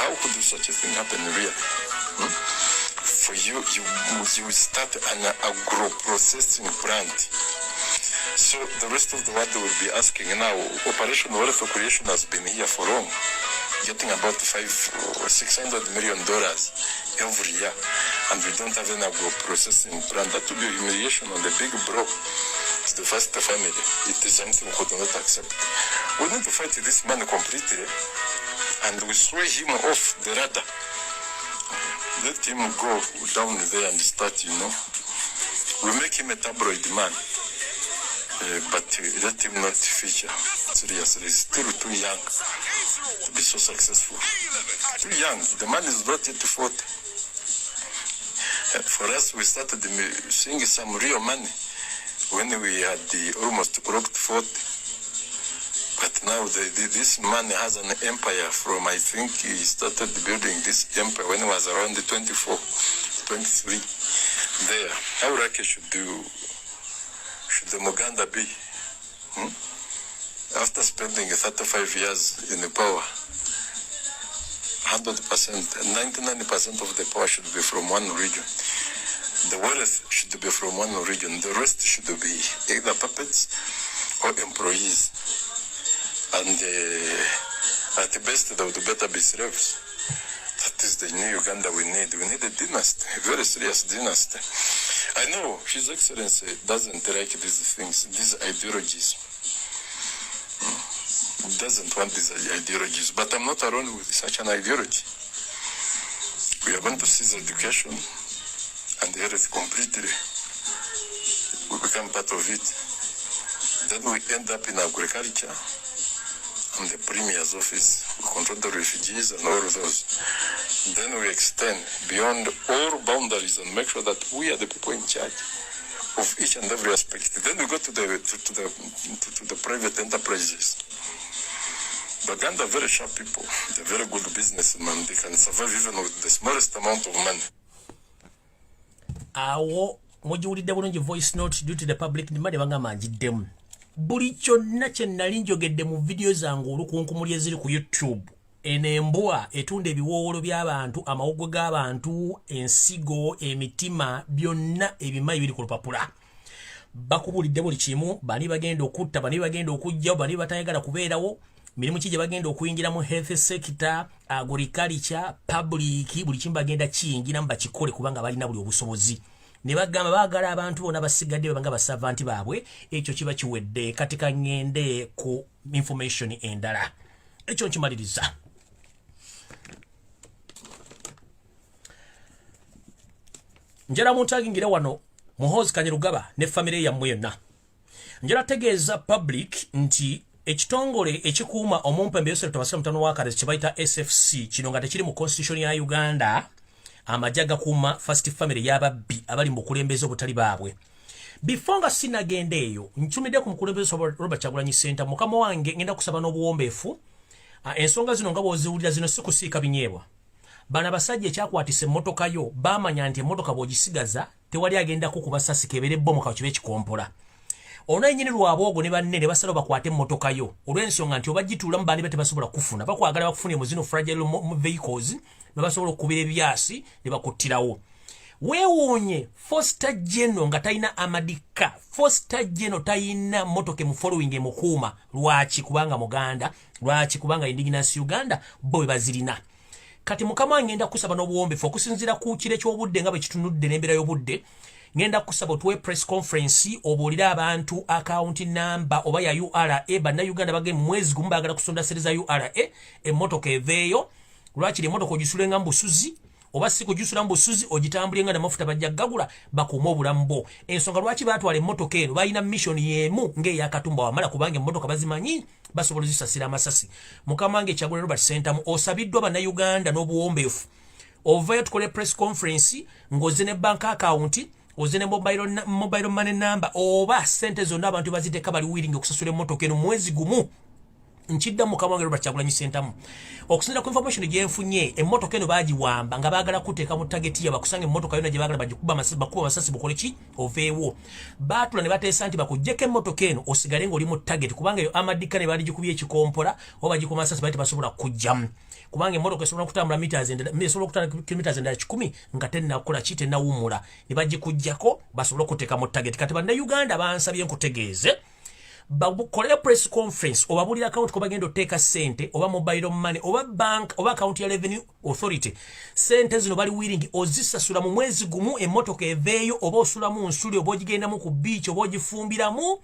How could such a thing happen really? For you start an agro-processing plant. So the rest of the world will be asking now, Operation Wealth Creation has been here for long, getting about $500 or $600 million every year, and we don't have an agro-processing plant. That would be humiliation on the big bro. It's the first family. It is something we could not accept. We need to fight this man completely, and we throw him off the radar. Let him go down there and start, we make him a tabloid man, but let him not feature. Seriously, he's still too young to be so successful. Too young. The man is not yet 40. For us, we started seeing some real money when we had almost clocked 40. But now this man has an empire from, I think he started building this empire when he was around 24, 23. There. How lucky should the Muganda be? After spending 35 years in the power, 100%, 99% of the power should be from one region. The wealth should be from one region. The rest should be either puppets or employees. And at the best, they would better be slaves. That is the new Uganda we need. We need a dynasty, a very serious dynasty. I know His Excellency doesn't like these things, these ideologies. He doesn't want these ideologies, but I'm not alone with such an ideology. We are going to seize education and health completely. We become part of it. Then we end up in agriculture. And the Premier's office, we control the refugees and all of those. Then we extend beyond all boundaries and make sure that we are the people in charge of each and every aspect. Then we go to the private enterprises. Uganda are very sharp people. They're very good businessmen. They can survive even with the smallest amount of money. Awo mujiwulidde bulungi voice note due to the public demand banga manjiddemu. Buli kyonna kye nali njogedde mu video zange olukunkumuli eziri ku YouTube enembwa etunda ebiwoowolo by'abantu amawogwe g'abantu ensigo emitima byonna ebimayi biri ku lupapula bakubulidde buli kimu bani bagenda okutta bani bagenda okujjawo bani batayagala kubeerawo mirimu ki gye bagenda okuyingira mu health sector agriculture public buli kimu bagenda kiyingiramu bakikole kubanga balina buli obusobozi ne bagamba baagala abantu bonna basigadde banga basavanti baabwe ekyo kiba kiwedde kati kangende ku information endala ekyo nkimaliriza njala muntagingire wano muhozi Kanyerugaba ne famire yammwe yonna njala tegeeza public nti ekitongole ekikuuma omumpembe yosere tobasira mutano wakale kibaita SFC kino nga tekiri mu constitution ya Uganda amajaga kuuma first family y'ababbi abali mu kulembeza obutali baabwe before nga sinagenda eyo nchumide ku mukulembeza Robert Kyagulanyi Center mukama wange ngenda kusaba n'obuwombeefu ensonga zino nga bwoziwulira zino sikusiika binyeebwa bana basajja ekyakwatisa emmotoka yo baamanya nti emmotoka bw'ogisigaza tewali agenda kukuba ssasi kebere bbomu kakibe kikompola ono yennyini lwabwogo ne banne ne basala bakwate emmotoka yo olw'ensonga nti obagituulamu baali tebasobola kufuna bakwagala bakufune mu zino fragile vehicles ne basobola okukubira ebyasi ne bakuttirawo weewuunye Foster General nga talina amadika Foster General talina mmotoka mu following emukuuma lwaki kubanga muganda lwaki kubanga indigenous Uganda bo bazirina kati mukama ngenda kusaba n'obuwombeefu okusinziira ku kire ky'obudde nga bwe kitunudde n'embeera y'obudde ngenda kusaba tuwe press conference obuulira abantu account number oba ya URA banna Uganda bagenda mwezi gumu baagala kusonda sere za URA emmotoka eveeyo lwaki emmotoka ogisulenga mu busuzi oba si kujusula mu busuzi ogitambulenga n'amafuta bajja gagula bakuuma obulamu bo ensonga lwaki baatwala emmotoka eno balina mission y'emu ng'eyakatumba wamala kubanga emmotoka bazimanyi basobola zisasira amasasi mukama wange Kyagulanyi Robert Center osabiddwa banna Uganda n'obuwombeefu ovayo tukole press conference ng'oze ne bank account oze ne mobile money number oba sente zonna abantu baziteeka bali willing okusasula emmotoka eno mwezi gumu nchidda mukama wange Robert Kyagulanyi Center okusinziira ku information gyenfunye emmotoka eno baagiwamba nga baagala kuteeka mu target ya bakusanga emmotoka yonna gye baagala bagikuba amasasi bukole ki oveewo baatula ne bateesa nti bakuggyeko emmotoka eno osigale ng'oli mu target kubanga eyo amadika ne baali gikubye ekikompola oba bagikuba amasasi baali tebasobola kujjamu kubanga emmotoka esobola okutambula esobola okutambula kilometers endala 10 nga tennakola ki tennawummula ne bagikuggyako basobole okuteeka mu target kati bannayuganda bansabye nkutegeeze bakolera press conference oba bulira account ko bagenda oteka sente oba mobile money oba bank oba account ya revenue authority sente zino bali willing ozisasula mu mwezi gumu emmotoka eveeyo oba osula mu nsuli oba ogigenda mu ku beach oba ogifumbiramu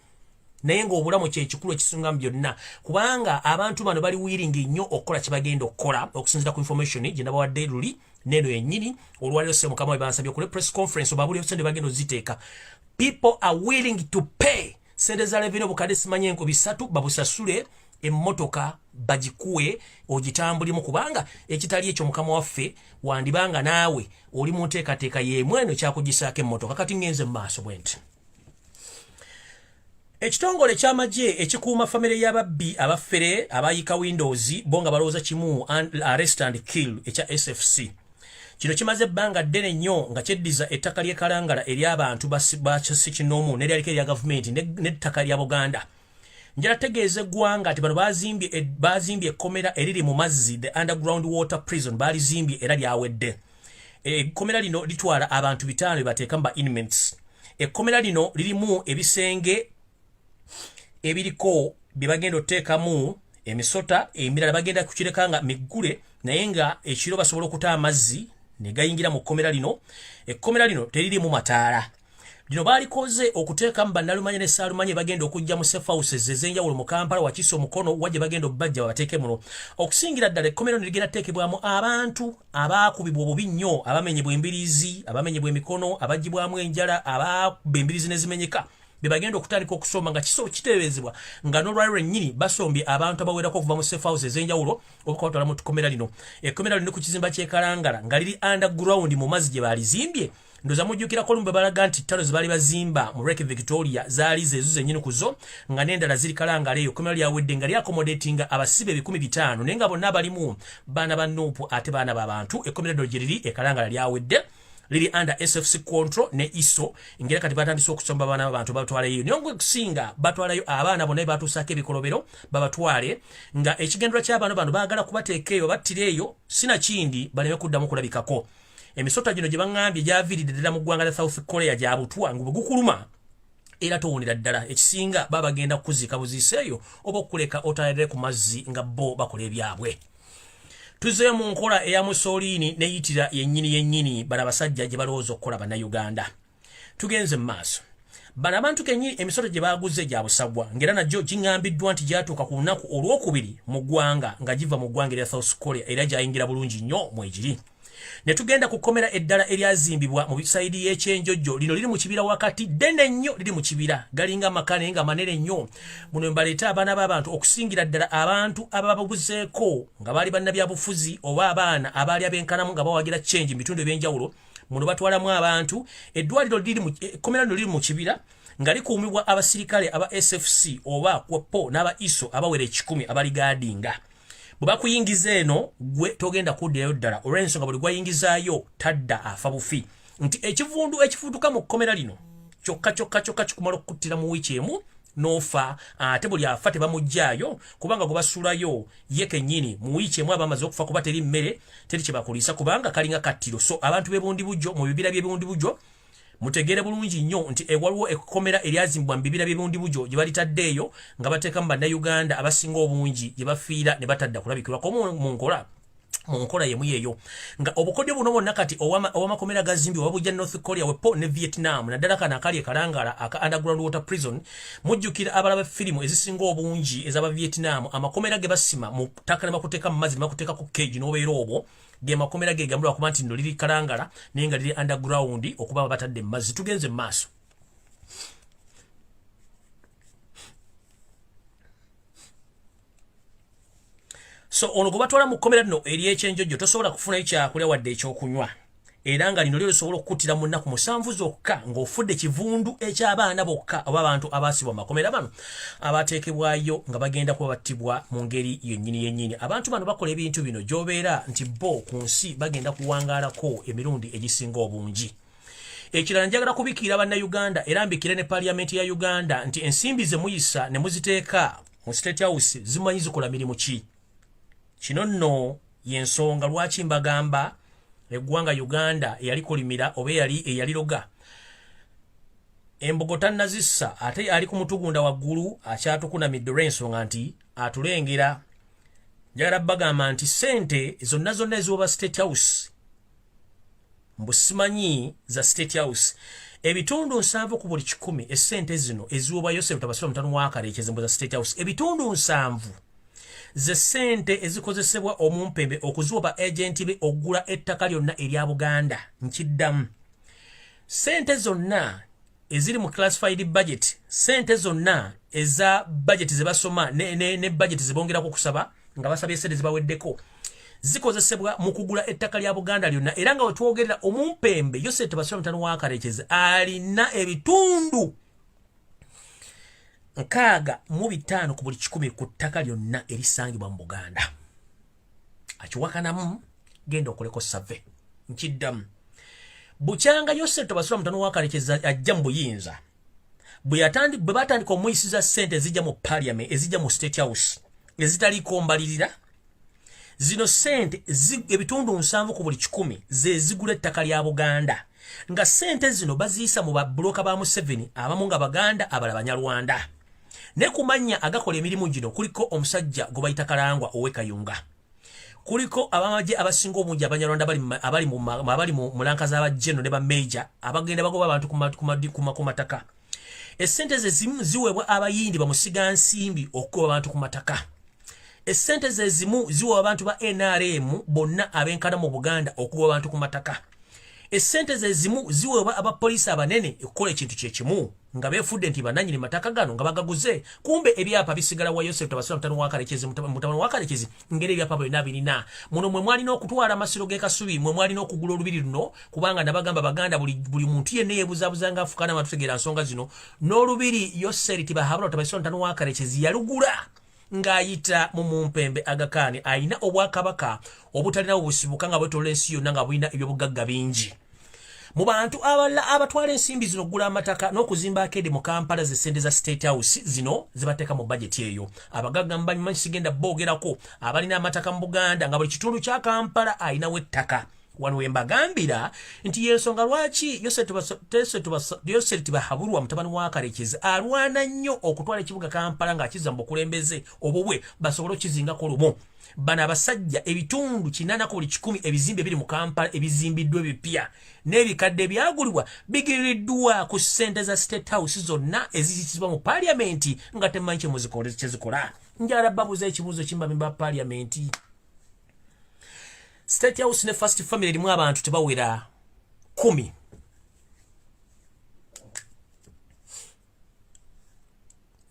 naye ng'obulamu kyekikulu ekisinga byonna kubanga abantu bano bali willing nnyo okukola kye bagenda okukola okusinziira ku information gye nabawadde luli neno yennyini olwaliro se mukama we bansabye okole press conference oba bulira sente bagenda oziteeka people are willing to pay sente za revenue obukadde simanyi enkubi 3 babusasule emmotoka bagikuwe ogitambulimu kubanga ekitali ekyo mukama waffe wandibanga naawe oli mu nteekateeka y'emweno kyakugisaako emmotoka kati ngenze mu maaso bwenti ekitongole ky'amagye ekikuuma famire y'ababbi abaffere abayika windows bo nga balowooza kimu arrest and kill ekya SFC kino kimaze ebbanga ddene nnyo nga kyeddiza ettaka ly'ekalangala eri abantu bakikinoomu n'eryalika erya gavumenti n'ettaka lya Buganda njala tegeeza eggwanga nti bano baazimbye ekkomera eriri mu mazzi the underground water prison baalizimbye era lyawedde ekkomera lino litwala abantu 5 bebateekamu ba inmates ekkomera lino lirimu ebisenge ebiriko bye bagenda otteekamu emisota emirala bagenda kukireka nga miggule naye nga ekiro basobola okuta amazzi ne gayingira mu kkomera lino ekkomera lino teririmu mataala lino baalikoze okuteekamu bannalumanya ne ssaalumanya bagenda okujja mu safe houses ez'enjawulo mu Kampala wakiisa omukono wajje bagenda obbajja babateeke muno okusingira ddala ekkomera lino ligenda teekebwamu abantu abaakubibwa obubi nnyo abamenyebwa embiriizi abamenyebwa emikono abagibwamu enjala ababba embiriizi ne zimenyeka bebagenda okutandika okusoma nga kiteeberezebwa nga n'olwaliro ennyini basombye abantu abawerako okuva mu safe house ez'enjawulo okubatwala mu kkomera lino ekkomera lino ku kizimba ky'ekalangala nga liri underground mu mazzi gye baalizimbye ndoza mujjukirako lumu bwe balaga nti ttano ze baali bazimba mu Lake Victoria zaali zeezo zennyini ku zo nga n'endala ziri kalangala eyo ekkomera lyawedde nga lyakomodatinga abasibe 500 naye nga bonna abalimu baana ba Nuupu ate baana b'abantu ekkomera lino gye liri ekalangala lyawedde liri under SFC control ne ISO ingera kati batandise okusomba bana abantu batwaleyo nyongwe kusinga batwalayo abaana bonna batusaka ebikolobero babatwale nga ekigendwa ky'abantu bano baagala kubateekeyo battireyo sina kindi baleme kuddamu kulabikako emisota gino gye bangambye gyaviiridde ddala mu ggwanga lya South Korea gyabutwa ngo gukuluma era towunira ddala ekisinga babagenda kuzika buziseeyo oba okuleka otayirire ku mazzi nga bo bakola ebyabwe tuze mu nkola eya Mussolini neyitira yennyini bana basajja gye balowooza okukola bannayuganda tugenze mu maaso bana abantu kennyini emisoto gye baaguze gya busagwa ngera najjo gingambiddwa nti gyatuuka ku lunaku olwokubiri mu ggwanga nga giva mu ggwanga erya South Korea era gyayingira bulungi nnyo mwegiri ne tugenda kukomera eddala eryazimbibwa mu bisaidi y'ekyenjojjo lino liri mu kibira wakati ddene nnyo liri mu kibira galinga amakane nga manene nnyo muno mbaleeta abaana b'abantu okusingira ddala abantu abababuzeeko nga baali bannabyabufuzi oba abaana abaali abenkanamu nga bawagira change mu bitundu eby'enjawulo muno batwalamu abantu eddwaliro ekkomera lino liri mu kibira nga likuumibwa abasirikale aba SFC oba kwepo n'aba ISO abawera 100 abaligaadinga bwebakuyingiza eno gwe togenda kuddayo ddala olw'ensonga buli gwayingizaayo tadda afa bufi nti ekivundu ekifutuka mu kkomera lino kyokka kikumala okukuttira mu wiiki emu n'ofa ate buli afa tebamuggyaayo kubanga gwe basuulayo ye kennyini mu wiiki emu aba amaze okufa kuba teri mmere teri kye bakuliisa kubanga kalinga kattiro so abantu b'ebundi bujjo mu bibira by'ebundi bujjo mutegere bulungi nnyo nti waliwo ekkomera eryazimbibwa mu bibira by'ebundi bujjo gye balitaddeeyo nga bateekamu bannayuganda abasinga obungi gye bafiira ne batadda kulabikirwako mu nkola yemu yeeyo nga obukodyo buno bwonna kati owamakomera gazimbibwa babujja North Korea wepo ne Vietnam naddala kano akali ekalangala aka underground water prison mujjukira abalaba firimu ezisinga obungi ez'aba Vietnam amakomera ge basima mu ttaka ne bakuteeka mu mazzi ne bakuteeka ku cage n'obeera obwo ge makomera ge gambulwa kuba nti nno liri kalangala naye nga liri underground okuba batadde mu mazzi tugenze mu maaso so ono gwe batwala mu kkomera lino ery'ekyenjojjo tosobola kufunayo kyakulya wadde ekyokunywa era nga lino lyo lisobola okukuttira mu nnaku 7 zokka ng'ofudde kivundu eky'abaana bokka oba abantu abaasibwa mu makomera bano abateekebwayo nga bagenda kuba battibwa mu ngeri yennyini abantu bano bakola ebintu bino gy'obeera nti bo ku nsi bagenda kuwangaalako emirundi egisinga obungi ekirala njagala kubikiira bannayuganda era mbikire ne paliamenti ya Uganda nti ensimbi ze muyisa ne muziteeka mu State House zimanyi zikola mirimu ki kino nno y'ensonga lwaki mbagamba eggwanga Uganda eyalikolimira oba eyaliroga embogo tannazissa ate ali ku mutugunda waggulu akyatukunamidde olw'ensonga nti atulengera njagala bagamba nti sente zonna eziwoba State House mbu simanyi za State House ebitundu 7 ku buli 100 essente zino eziwoba Yosef Tabasula mutano wa Karekezi mbu za State House ebitundu 7 ze sente ezikozesebwa omumpembe okuziwoba agenti be okugula ettaka lyonna erya Buganda nkiddamu sente zonna eziri mu classified budget sente zonna eza budget ze basoma ne budget ze bongera kusaba nga basabye sente zibaweddeko zikozesebwa mu kugula ettaka lya Buganda lyonna era nga wetwogerera omumpembe Yosef Tabasula mutano wa Karekezi alina ebitundu 65 ku buli 100 ku ttaka lyonna erisangibwa mu Buganda akiwakanamu genda okoleko save nkiddamu bukyanga Yosef Tabasula mutano wa Karekezi ajja mu buyinza bwe batandika omuyisiza ssente ezijja mu parliament ezijja mu State House ezitaliko mbalirira zino ssente ebitundu 7 ku buli 100 ze zigula ettaka lya Buganda nga ssente zino baziyisa mu babloka ba Museveni abamu nga Baganda abala Banyarwanda ne kumanya agakola emirimu gino kuliko omusajja gwe bayita Kalangwa owekayunga kuliko abamaje abasinga obungi Abanyarwanda abali mu mulanka z'abajeno ne ba major abagenda bagoba abantu ku mataka essente ze zimu ziweebwa abayindi bamusiga nsimbi okuba abantu ku mataka essente ze zimu ziweebwa abantu ba NRM bonna abenkana mu Buganda okuba abantu ku mataka essente ze zimu ziweebwa abapoliisi abanene okukola ekintu kyekimu nga beefudde nti bananyini mataka gano nga bagaguze kumbe ebyapa bisigala wa Yosef Tabasula mutano wa Karekezi mutano wa Karekezi ngeri ebyapa byonna birina muno mwe mwalina okutwala amasiro g'ekasubi mwe mwalina okugula olubiri luno kubanga nabagamba Baganda buli muntu yenna yeebuzabuzanga afukana matutegeera nsonga zino n'olubiri Yosef Tabasula mutano wa Karekezi yalugula ng'ayita mu mumpembe Agakane ayina obwakabaka obutalina obusibuka nga bwetola ensi yonna nga bulina ebyobugagga bingi mu bantu abalala abatwala ensimbi zino okugula amataka n'okuzimba akeedi mu Kampala ze ssente za State House zino zibateeka mu budget eyo. Abagagga mbanyi sigenda boogerako abalina amataka mu Buganda nga buli kitundu kya Kampala ayinawo ettaka. Wano we mbagambira nti yensonga lwaki Yoseri Tibahabulwa mutabani wa Karekezi alwana nnyo okutwala ekibuga Kampala ng'akizza mu bukulembeze obubwe basobole okizingako lumu. Bano abasajja ebitundu 8 ebizimbe biri mu Kampala ebizimbiddwa ebipya n'ebikadde byagulibwa bigiriddwa ku ssente za State House zonna eziyitibwa mu Parliament nga temanyi kyezikola. Njala babuza ekibuuzo kimbamemba Parliament. State House ne First Family erimu abantu tebawera 10.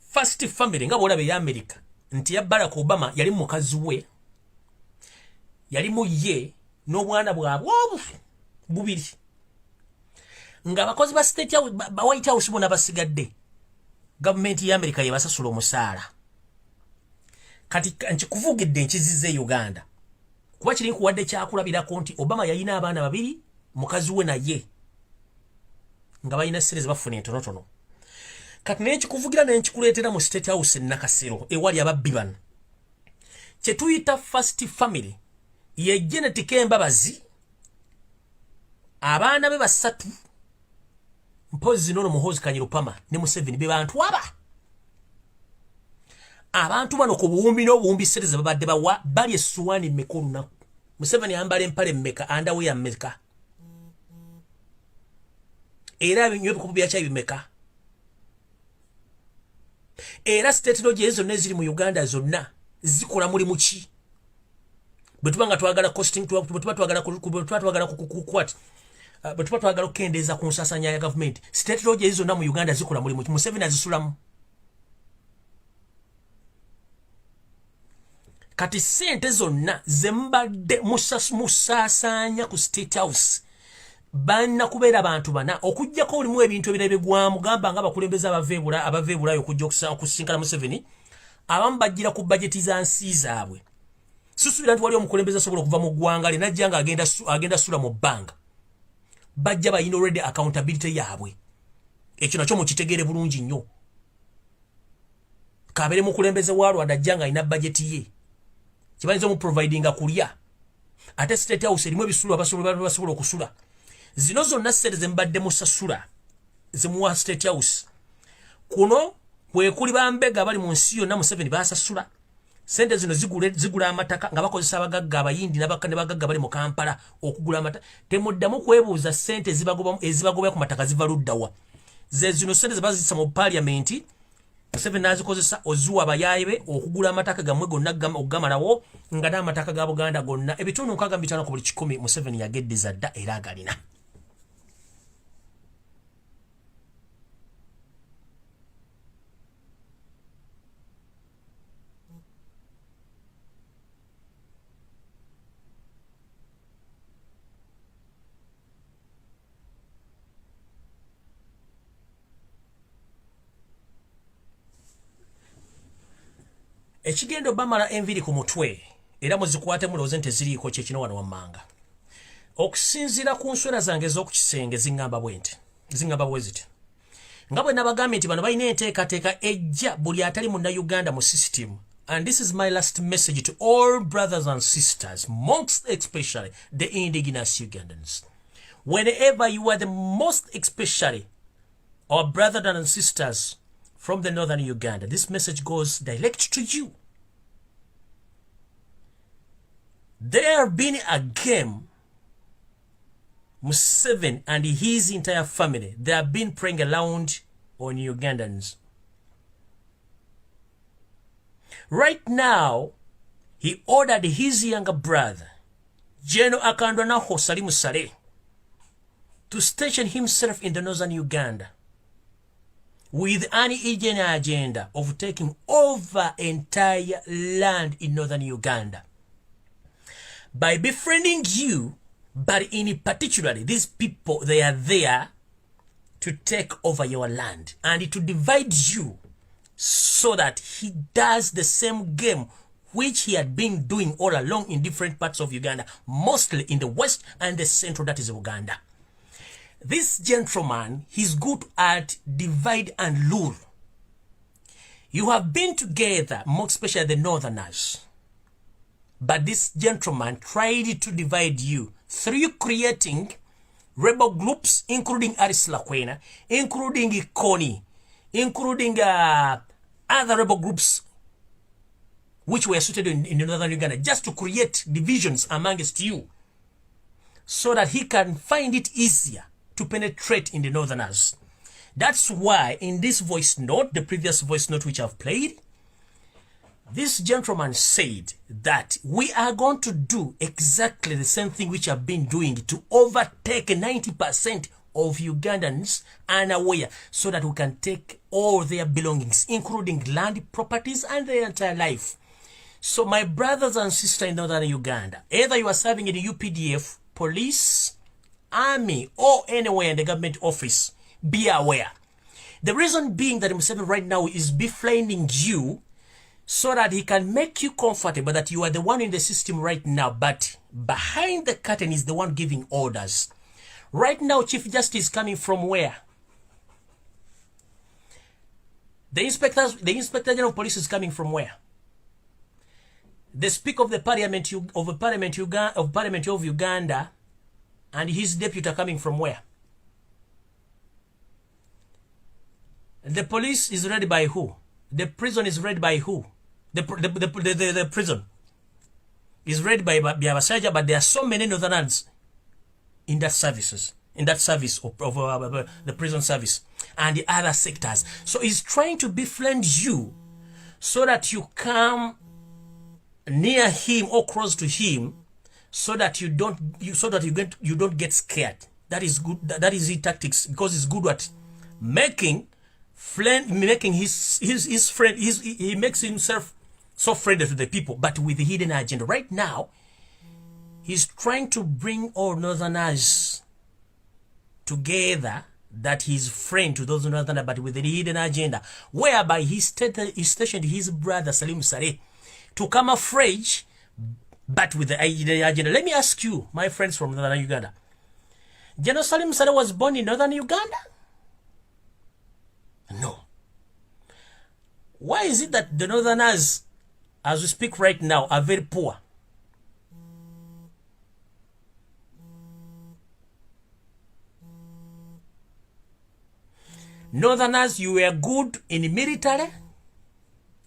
First Family nga bw'olaba ya America nti ya Barack Obama yali mukazi we yali mu ye n'obwana bwabwe bubiri nga abakozi ba State House ba White House bonna basigadde gavumenti ya America yebasasula omusaala. Kati nkikuvugidde nkizize Uganda kuba kiri nkuwadde kyakulabirako nti Obama yalina abaana babiri mukazi we naye nga balina ssente bafuna entonotono. Kati naye kikuvugira naye nkikuleetera mu State House Nakasero ewali ababbi bano kye tuyita First Family ye Genetic Embabazi abaana be basatu mpozi nono Muhoozi Kanyirupama ne Museveni be bantu aba abantu bano ku buwumbi n'obuwumbi ssente ze babadde bawa bali essuwaani mmeka olunaku. Museveni ayambala empale mmeka andawe ya mmeka era abinywa ebikopo bya caayi bimeka era state lodge ezo zonna eziri mu Uganda zonna zikola mulimu ki bwe tuba nga twagala costing bwe tuba twagala okukendeeza ku nsaasaanya ya gavumenti. State lodge ezo zonna mu Uganda zikola mulimu ki? Museveni azisulamu. Kati ssente zonna ze mbadde musaasaanya ku State House banna kubeera abantu bana okujjako olimu ebintu ebirala bigwamu gamba nga abakulembeze abaveebulayo okujja okusinkana Museveni abamu bajjira ku bajeti za nsi zaabwe. Susuubira nti wali omukulembeze asobola okuva mu ggwanga lye najja nga agenda sula mu bbanga bajja bayina already accountability yaabwe. Ekyo nakyo mukitegeere bulungi nnyo. Kabeere mukulembeze wa Rwanda ajja nga alina bajeti ye kibanyiza mu providinga kulya ate State House erimu ebisulu basobola okusula. Zino zonna ssente ze mbadde musasula zimuwa State House kuno kwe kuli bambega bali mu nsi yonna Museveni basasula. Ssente zino zigula amataka nga bakozesa abagagga abayindi n'abagagga bali mu Kampala okugula amataka. Temuddamu kwebuuza ssente ezibagobya ku mataka ziva luddawa. Ze zino ssente ze bazisa mu Parliament Museveni n'azikozesa ozuwa abayaaye okugula amataka gammwe gonna okugamalawo nga n'amataka ga Buganda gonna ebitundu 65 ku buli 100 Museveni yageddiza dda era agalina. Ekigendo bamala enviri ku mutwe era muzikwate mulowooze nti ziriiko kyekino wano wammanga. Okusinziira ku nswera zange ez'okukisenge zingamba bwe ziti nga bwe nabagambye nti bano balina enteekateeka ejja buli atali munnayuganda mu system. And this is my last message to all brothers and sisters, most especially the indigenous Ugandans. Whenever you are the most especially our brothers and sisters from the northern Uganda, this message goes direct to you. There have been a game. Museveni and his entire family, they have been playing around on Ugandans. Right now, he ordered his younger brother, General Akandwanaho Salimu Saleh, to station himself in the northern Uganda with an agenda of taking over entire land in northern Uganda. By befriending you, but in particular, these people, they are there to take over your land and to divide you so that he does the same game which he had been doing all along in different parts of Uganda, mostly in the west and the central, that is Uganda. This gentleman, he's good at divide and rule. You have been together, more especially the northerners. But this gentleman tried to divide you through creating rebel groups, including Aris Lakwena, including Ikoni, including other rebel groups which were suited in northern Uganda, just to create divisions amongst you so that he can find it easier to penetrate in the northerners. That's why in this voice note, the previous voice note which I've played, this gentleman said that we are going to do exactly the same thing which I've been doing to overtake 90% of Ugandans unaware, so that we can take all their belongings, including land, properties, and their entire life. So my brothers and sisters in northern Uganda, either you are serving in the UPDF, police, army, or anywhere in the government office, be aware. The reason being that Museveni right now is befriending you so that he can make you comfortable that you are the one in the system right now, but behind the curtain is the one giving orders. Right now, Chief Justice is coming from where? The Inspector General of Police is coming from where? The Speaker of the Parliament of Uganda and his deputy are coming from where? The police is led by who? The prison is led by who? The prison is led by Biabasaja, but there are so many northerners in that service of the prison service and the other sectors. So he's trying to befriend you so that you come near him or close to him, so that you don't get scared. That is good. That is his tactics, because he's good at making his friend. He makes himself so friendly to the people, but with a hidden agenda. Right now, he's trying to bring all northerners together, that he's friend to those northerners, but with a hidden agenda, whereby he stationed his brother Salim Saleh to camouflage, but with the agenda. Let me ask you, my friends from northern Uganda, General Salim Saleh was born in northern Uganda? No. Why is it that the northerners, as we speak right now, are very poor? Northerners, you were good in military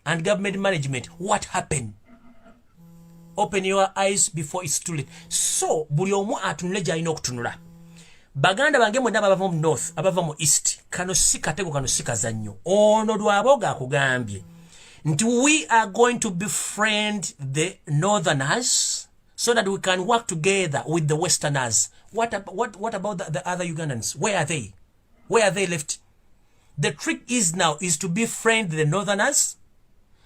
and government management. What happened? Open your eyes before it's too late. So, buli omu atunule gy'alina okutunula. Baganda bange mwenda abava mu north, abava mu east, kano si katego, kano si kazannyo. Ono lwaboga akugambye nti we are going to befriend the northerners so that we can work together with the westerners. What about the other Ugandans? Where are they? Where are they left? The trick is now is to befriend the northerners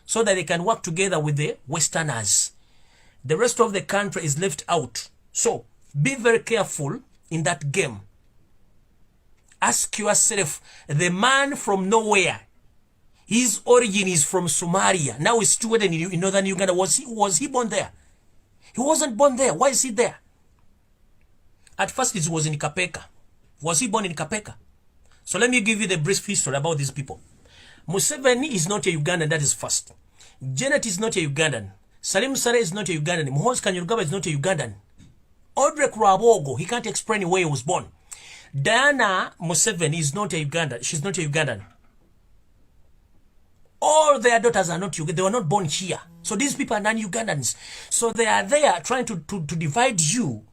so that they can work together with the westerners. The rest of the country is left out. So be very careful in that game. Ask yourself, the man from nowhere, his origin is from Somalia. Now he's situated in northern Uganda. Was he born there? He wasn't born there. Why is he there? At first it was in Kapeka. Was he born in Kapeka? So let me give you the brief history about these people. Museveni is not a Ugandan, that is first. Janet is not a Ugandan. Salim Saleh is not a Ugandan. Muhoozi Kainerugaba is not a Ugandan. Audrey Kurabogo, he can't explain where he was born. Diana Museveni is not a Ugandan. She's not a Ugandan. All their daughters are not Ugandan. They were not born here. So these people are non-Ugandans. So they are there trying to divide you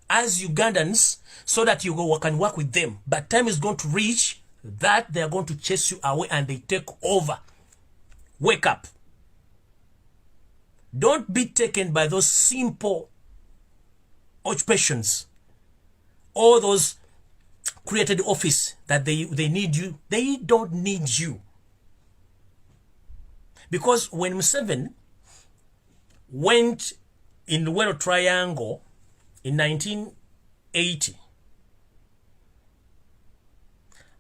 as Ugandans so that you can work with them. But time is going to reach that they are going to chase you away and they take over. Wake up. Don't be taken by those simple occupations, all those created office that they need you. They don't need you. Because when Museveni went in the Luwero Triangle in 1980,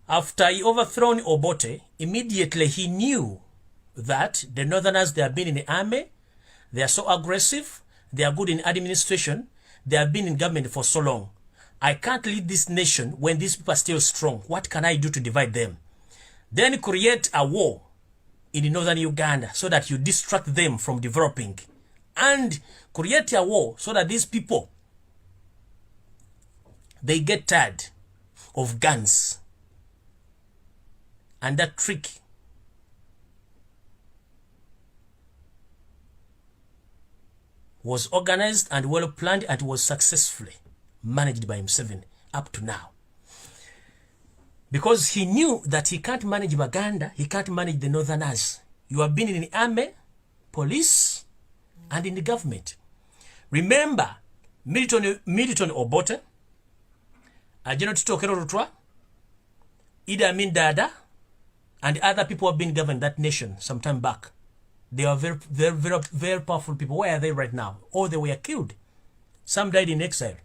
after he overthrown Obote, immediately he knew that the northerners, they have been in the army, they are so aggressive, they are good in administration, they have been in government for so long. I can't lead this nation when these people are still strong. What can I do to divide them? Then create a war in northern Uganda so that you distract them from developing. And create a war so that these people, they get tired of guns. And that trick was organized and well planned and was successfully managed by Museveni up to now. Because he knew that he can't manage Baganda, he can't manage the Northerners. You have been in the army, police, and in the government. Remember, Milton Obote, General Tito Okello Lutwa, Idi Amin Dada, and other people have been governing that nation some time back. They are very powerful people. Where are they right now? Oh, they were killed. Some died in exile.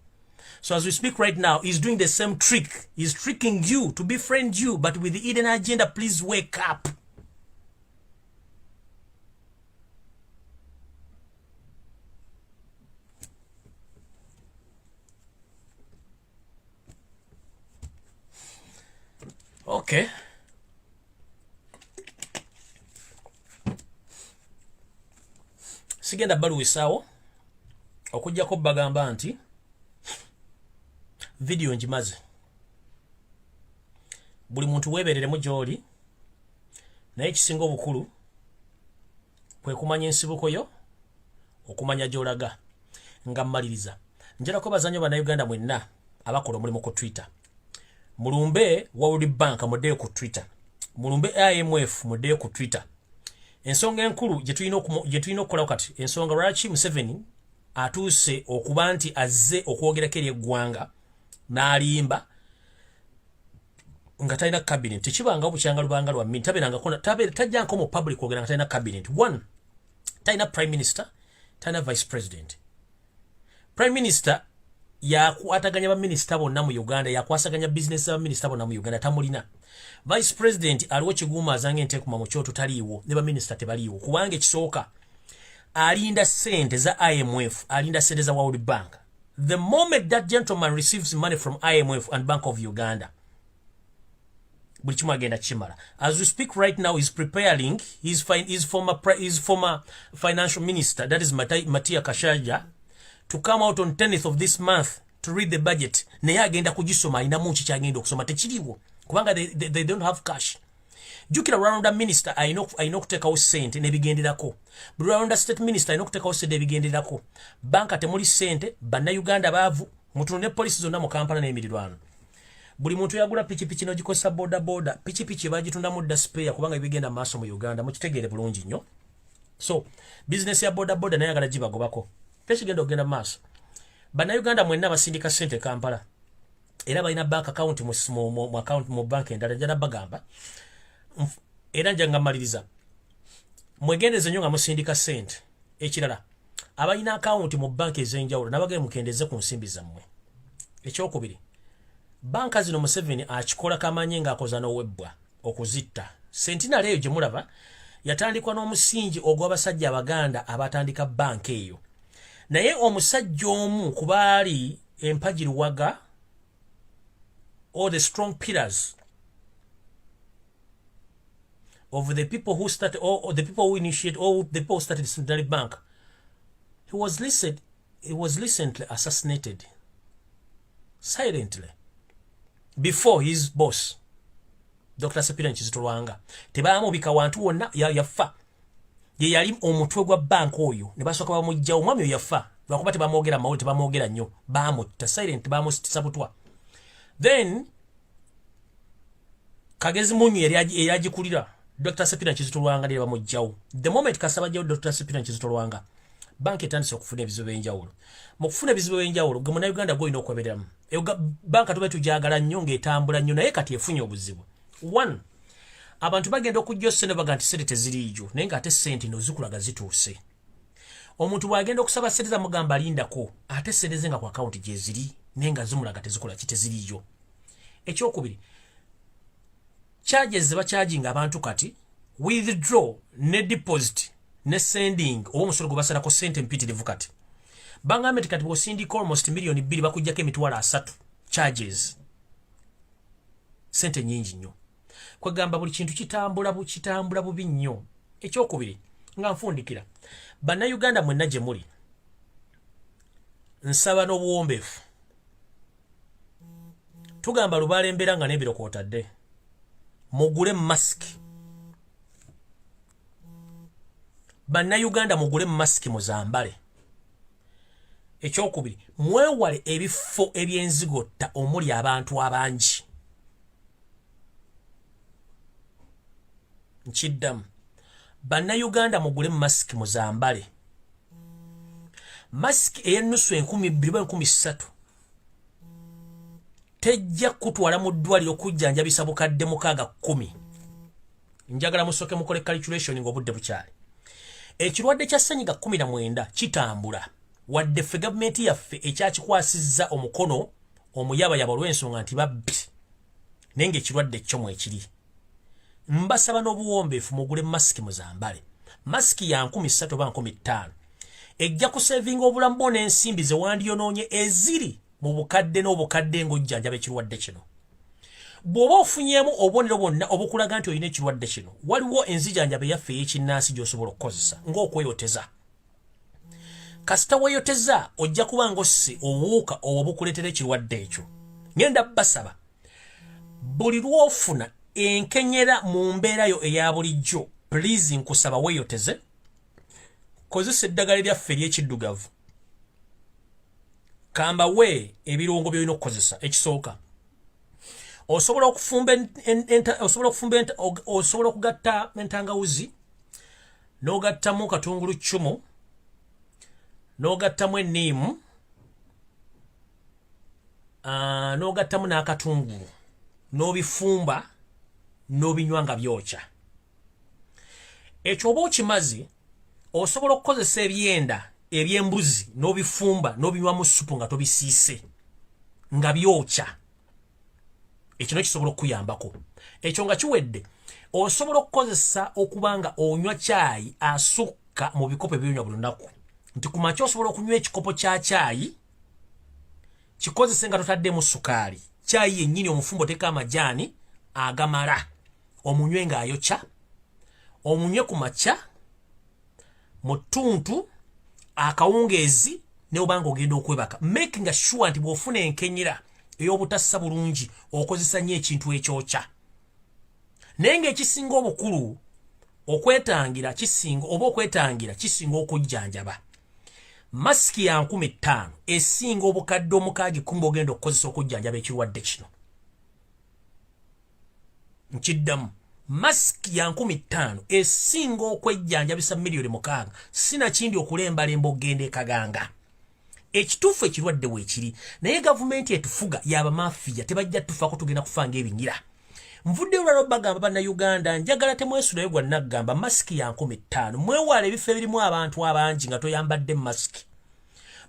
So as we speak right now, he's doing the same trick. He's tricking you to befriend you, but with the hidden agenda. Please wake up. Okay. Sigenda baluwisaawo okujjako bagamba nti video njimaze. Buli muntu webereremu gy'oli, naye ekisinga obukulu kwe kumanya ensibuko yo, okumanya gy'olaga. Nga mmaliriza, njalako bazanyo bannayuganda mwenna abakola omulimu ku Twitter. Mulumbe World Bank muddeyo ku Twitter. Mulumbe IMF muddeyo ku Twitter. Ensonga enkulu gye tulina okukola kati, ensonga lwaki Museveni atuuse okuba nti azze okwogerako eri eggwanga n'alimba nga talina cabinet. Tekibanga obukyanga lubanga lwa mmini, tajjanko mu public kwogera nga talina cabinet. One, talina prime minister, talina vice president. Prime minister yakwataganya baminisita bonna mu Uganda, yakwasaganya business baminisita bonna mu Uganda, tamulina. Vice president aliwo kiguuma azange ntekuma mu kyoto taliiwo, ne baminisita tebaliiwo. Kubanga ekisooka alinda sente za IMF, alinda sente za World Bank. The moment that gentleman receives money from IMF and Bank of Uganda, buli kimu agenda kimala. As we speak right now, he's preparing his former financial minister, that is Matia Kashaja, to come out on 10th of this month to read the budget. Naye agenda kugisoma, alina munchi kyagenda okusoma, tekiriwo. Kubanga they don't have cash. Jukira Rwanda minister ayina okuteekawo sente n'ebigenderako. Buli Rwanda state minister ayina okuteekawo sente n'ebigenderako. Banka temuli sente, bannayuganda baavu, mutunde poliisi zonna mu Kampala n'emirirwano. Buli muntu yagula pikipiki n'ogikosa boda. Pikipiki bagitunda mudda spare kubanga ebigenda maaso mu Uganda, mukitegeere bulungi nnyo. So, business ya boda naye agala gibagobako. Tekigenda okugenda maaso. Bannayuganda mwenna basindika sente Kampala. Era balina bank account mu account mu bank endala njala bagamba. Era njanga maliriza. Mwegendeze nnyo nga musindika sente. Ekirala, abalina account mu bank ez'enjawulo nabagere mukendeze ku nsimbi zammwe. Ekyokubiri, banka zino Museveni akikola kamanye ng'akoza n'owebbwa okuzitta. Sentina leyo gye mulaba yatandikwa n'omusingi ogw'abasajja Abaganda abatandika banka eyo. Naye omusajja omu ku baali empagiruwaga, or the strong pillars of the people who started, or the people who initiated, or the people who started the Central Bank, he was recently assassinated silently before his boss, Dr. Sepira Nkizito. Tebamubika wantu wonna yafa. Ye yali omutwe gwa bank oyo ne basooka bamujja omwami oyo yafa. Lwakuba tebamwogera mawuli, tebamwogera nnyo, bamutta silent, bamusitisa butwa. Then Kagezi Munyu eragikulira Dr. Sepira Nkizito ne bamujjawo. The moment kasabajjawo Dr. Sepira Nkizito bank etandise okufuna ebizibu ebyenjawulo. Mu kufuna ebizibu ebyenjawulo gwe Munnayuganda gw'olina okwebereramu. Banka tuba tujagala nnyo ng'etambula nnyo naye kati efunye obuzibu. One, abantu bagenda okujja sente baga nti sente teziriijo naye ng'ate sente n'ozikulaga zituuse. Omuntu bw'agenda okusaba sente zamugamba alindako ate sente ze nga ku akawunti gye ziri naye nga zimulaga tezikola kiteziriijo. Ekyokubiri, charges bakyajinga abantu kati withdraw ne deposit ne sending omusolo gwe basalako sente mpitirivu kati. Bangambye kati bw'osindika almost million 2 bakujjako emitwalo 3 charges sente nyingi nnyo kwegamba buli kintu kitambula bubi nnyo ekyokubiri nga nfundikira bannayuganda mwenna gye muli nsaba n'obuwombeefu tugamba lubaala embeera nga n'ebiro kwotadde mugule masiki bannayuganda mugule masiki muzambale ekyokubiri mwewale ebifo eby'enzigotta omuli abantu abangi nkiddamu bannayuganda mugule masiki muzambale masiki ey'ennusu 2,000 tejja kutwala mu ddwaliro kujjanjabisa bukadde 610 njagala musoke mukole calculation ng'obudde bukyali ekirwadde kya ssenyiga 19 kitambula wadde ffe gavumenti yaffe ekyakikwasizza omukono omuyabayaba olw'ensonga nti babbi naye ng'ekirwadde kyo mwekiri mbasaba n'obuwombeefu mugule masiki muzambale masiki ya 3,000 oba 5,000 ejja kusevinga obulamu bwo n'ensimbi ze wandiyonoonye eziri mu bukadde n'obukadde ng'ojjanjaba ekirwadde kino bw'oba ofunyeemu obubonero bwonna obukulaga nti olina ekirwadde kino waliwo enzijanjaba yaffe ey'ekinnansi gy'osobola okukozesa ng'okweyoteza kasita weeyoteza ojja kuba ng'osse obuwuka obukuleetera ekirwadde ekyo ngenda basaba buli lw'ofuna enkenyera mu mbeera yo eya bulijjo please nkusaba weeyoteze kozesa eddagala lyaffe ery'ekiddugavu kamba we ebirungo by'olina okukozesa ekisooka osobola okugatta entangawuzi n'ogattamu katungulu ccumu n'ogattamu enniimu n'ogattamu n'akatungulu n'obifumba n'obinywa nga byokya ekyo oba okimazi osobola okukozesa ebyenda eby'embuzi n'obifumba n'obinywamu supu nga tobisiise nga byokya ekyo kisobola okuyambako ekyo nga kiwedde osobola okukozesa okuba nga onywa caayi asukka mu bikopo ebyonywa buli lunaku nti ku makya osobola okunywa ekikopo kya caayi kikozese nga totaddemu sukaali caayi yennyini omufumbo oteeka amajaani agamala omunywe ng'ayokya omunywe ku makya mu ttuntu akawungeezi ne obanga ogenda okwebaka making sure nti bw'ofuna enkenyera ey'obutassa bulungi okozesa nnyo ekintu ekyokya naye ng'ekisinga obukulu okwetangira kisinga okujjanjaba masiki ya 5,000 esinga obukadde 610 ogenda okukozesa okujjanjaba ekirwadde kino nkiddamu masiki ya 5,000 esinga okwejjanjabisa miliyoni 6 sinakindi okulembalemba ogenda ekaganga ekituufu ekirwadde weekiri naye gavumenti etufuga y'abamafiya tebajja tufaako tugenda kufanga ebinyira nvudde olwalo bagamba bannayuganda njagala temwesulayo gwa naggamba masiki ya 5,000 mwewala ebifo ebirimu abantu abangi nga toyambadde masiki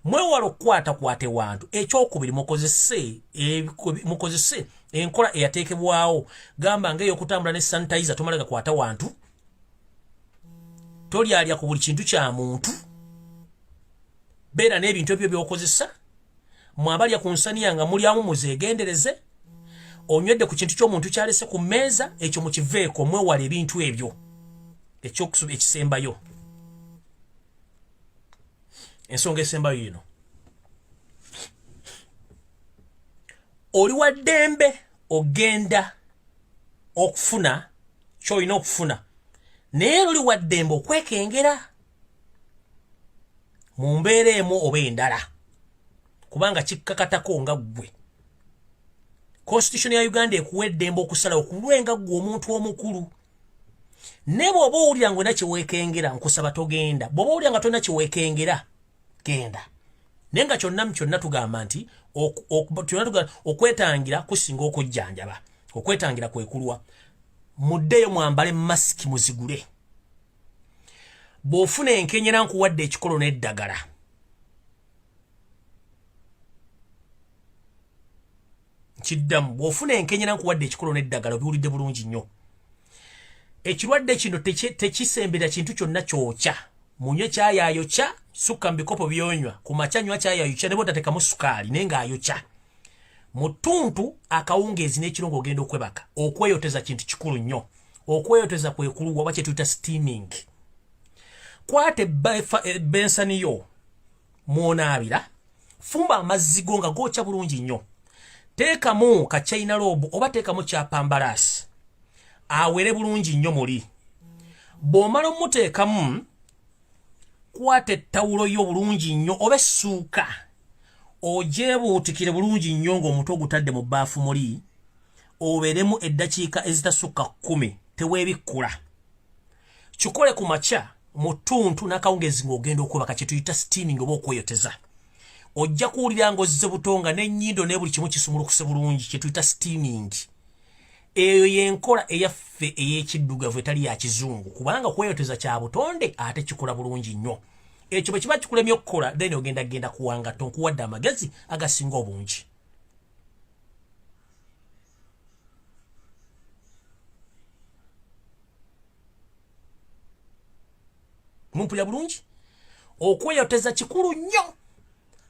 mwewala okukwatakwata ewantu ekyokubiri mukozese enkola eyateekebwawo gamba ng'ey'okutambula ne sanitayiza tomala gakwata wantu tolyalya ku buli kintu kya muntu beera n'ebintu ebyo by'okozesa mwabalya ku nsaniya nga mulyamu muzeegendereze onywedde ku kintu ky'omuntu kyalese ku mmeeza ekyo mukiveeko mwewala ebintu ebyo ekyokusuba ekisembayo ensonga esembayo yino oli wa ddembe ogenda okufuna ky'olina okufuna naye oli wa ddembe okwekengera mu mbeera emu oba endala kubanga kikkakatako nga ggwe constitution ya Uganda ekuwa eddembe okusala okulwenga ggwe omuntu omukulu ne bw'oba owulira ng'olina kyeweekengera nkusaba togenda bw'oba owulira nga tolina kyeweekengera genda naye nga kyonna tugamba nti okwetangira kusinga okujjanjaba okwetangira kwekulwa muddeyo mwambale masiki muzigule bw'ofuna enkenyera nkuwadde ekikolo n'eddagala kiddamu bw'ofuna enkenyera nkuwadde ekikolo n'eddagala obiwulidde bulungi nnyo ekirwadde kino tekisembera kintu kyonna kyokya munywe kyayayokya sukka mu bikopo byonywa ku makya nywa kyayayokya ne bw'otateekamu sukaali naye ng'ayokya mutuntu akawungeezi n'ekirungo ogenda okwebaka okweyoteza kintu kikulu nnyo okweyoteza kwekulu waba kye tuyita steaming kwate bensani yo mw'onaabira fumba amazzi go nga gookya bulungi nnyo teekamu ka china robe oba teekamu kya pambalasi awere bulungi nnyo muli bw'omala omuteekamu kwate ettawulo yo bulungi nnyo oba essuuka ojeebuutikire bulungi nnyo ng'omutwe ogutadde mu bbaafu muli obeeremu eddakiika ezitasukka 10 teweebikkula kikole ku makya mu ttuntu n'akawungezi ng'ogenda okwebaka kye tuyita steaming oba okweyoteza ojja kuwulira ng'ozze butonga n'ennyindo ne buli kimu kisumulukuse bulungi kye tuyita steaming eyo y'enkola eyaffe ey'ekiddugavu etali ya kizungu kubanga okweyoteza kya butonde ate kikola bulungi nnyo ekyo bwe kiba kikulemye okukola then ogenda kuwanga tonkuwadde amagezi agasinga obungi mumpulya bulungi okweyoteza kikulu nnyo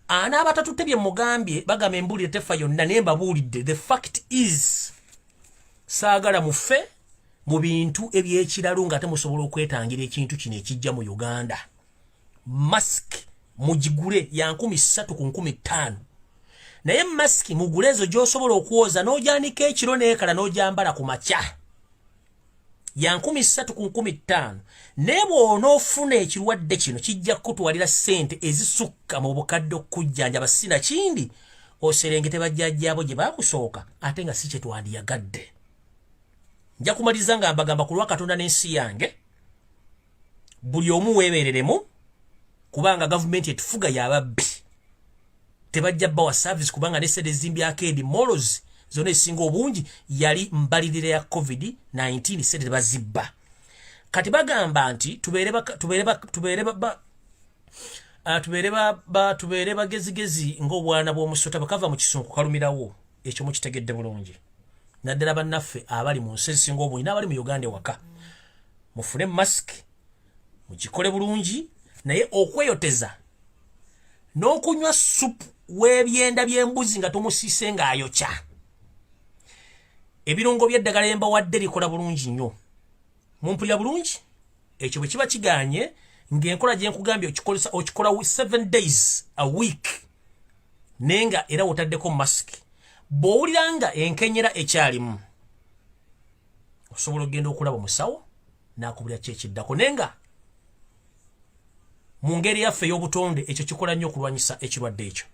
anaabatatutte bye mugambye bagamba embulire tefa yonna naye mbabuulidde the fact is saagala mufe mu bintu ebyekiralu ng'ate musobola okwetangira ekintu kino ekijja mu Uganda mask mugigule ya 3,000 ku 5,000 naye mask mugule ezo gy'osobola okuwoza n'ogyanika ekiro n'ekala n'ogyambala ku makya ya 3,000 ku 5,000 naye bw'onoofuna ekirwadde kino kijja kutwalira ssente ezisukka mu bukadde okujjanjaba sina kindi oserengete bajjajjaabo gye baakusooka ate nga si kye twandiyagadde nja kumaliza nga mbagamba ku lwa Katonda n'ensi yange buli omu weebereremu kubanga gavumenti etufuga y'ababbi tebajja bbawa service kubanga n'essente ezimbyako edi morals zonna ezisinga obungi yali mbalirira ya COVID-19 sente bazibba kati bagamba nti tubeere bagezigezi ng'obwana bw'omusota bakava mu kisunku kalumirawo ekyo mukitegedde bulungi naddala bannaffe abali mu nsi ezisinga obungi n'abali mu Uganda ewaka mufune mask mugikole bulungi naye okweyoteza n'okunywa supu w'ebyenda by'embuzi nga tomusiise ng'ayokya ebirungo by'eddagala embawadde likola bulungi nnyo mumpulya bulungi ekyo bwe kiba kiganye ng'enkola gye nkugambye okikola 7 days a week naye nga era wotaddeko mask bw'owulira nga enkenyera ekyalimu osobola okgenda okulaba omusawo n'akubulira ki ekiddako naye nga mu ngeri yaffe ey'obutonde ekyo kikola nnyo okulwanyisa ekirwadde ekyo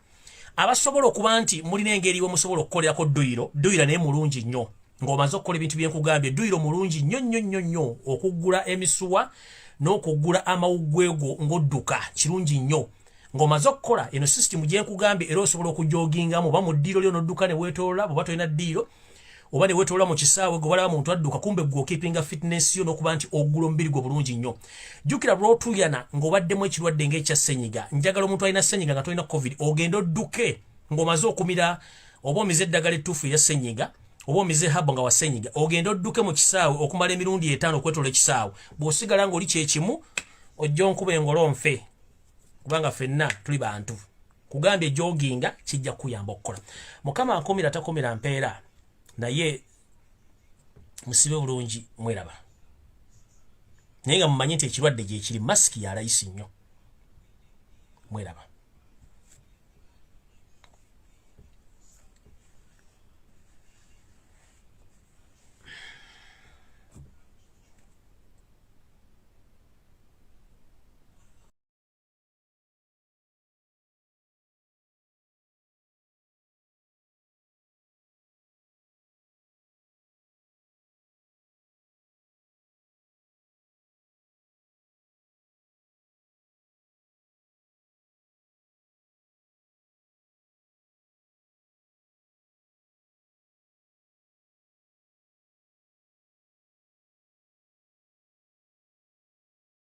abasobola okuba nti mulina engeri wemusobola okukolerako duyiro naye mulungi nnyo ng'omaze okukola ebintu byenkugambye duyiro mulungi nnyo okuggula emisuwa n'okuggula amawuggwego ng'odduka kirungi nnyo ng'omaze okukola eno system gye nkugambye era osobola okujoogingamu oba mu ddiiro lyo n'odduka ne weetoola bw'oba tolina ddiiro oba ne weetoola mu kisaawe gwe balaba muntu adduka kumbe gwe okeepinga fitness yo n'okuba nti oggula omubiri gwe bulungi nnyo jjukira lw'otuyana ng'obaddemu ekirwadde ng'ekya ssenyiga njagala omuntu alina ssenyiga nga tolina covid ogenda odduke ng'omaze okumira oba omize eddagala ettuufu erya ssenyiga oba omize habo nga wa ssenyiga ogenda odduke mu kisaawe okumala emirundi 5 okwetoola ekisaawe bw'osigala ng'oli kyekimu ojja onkuba engolo nfe kubanga ffenna tuli bantu kugambye joginga kijja kuyamba okukola mukama akumira takumira mpeera naye musibe bulungi mweraba naye nga mumanyi nti ekirwadde gye kiri masiki ya layisi nnyo mweraba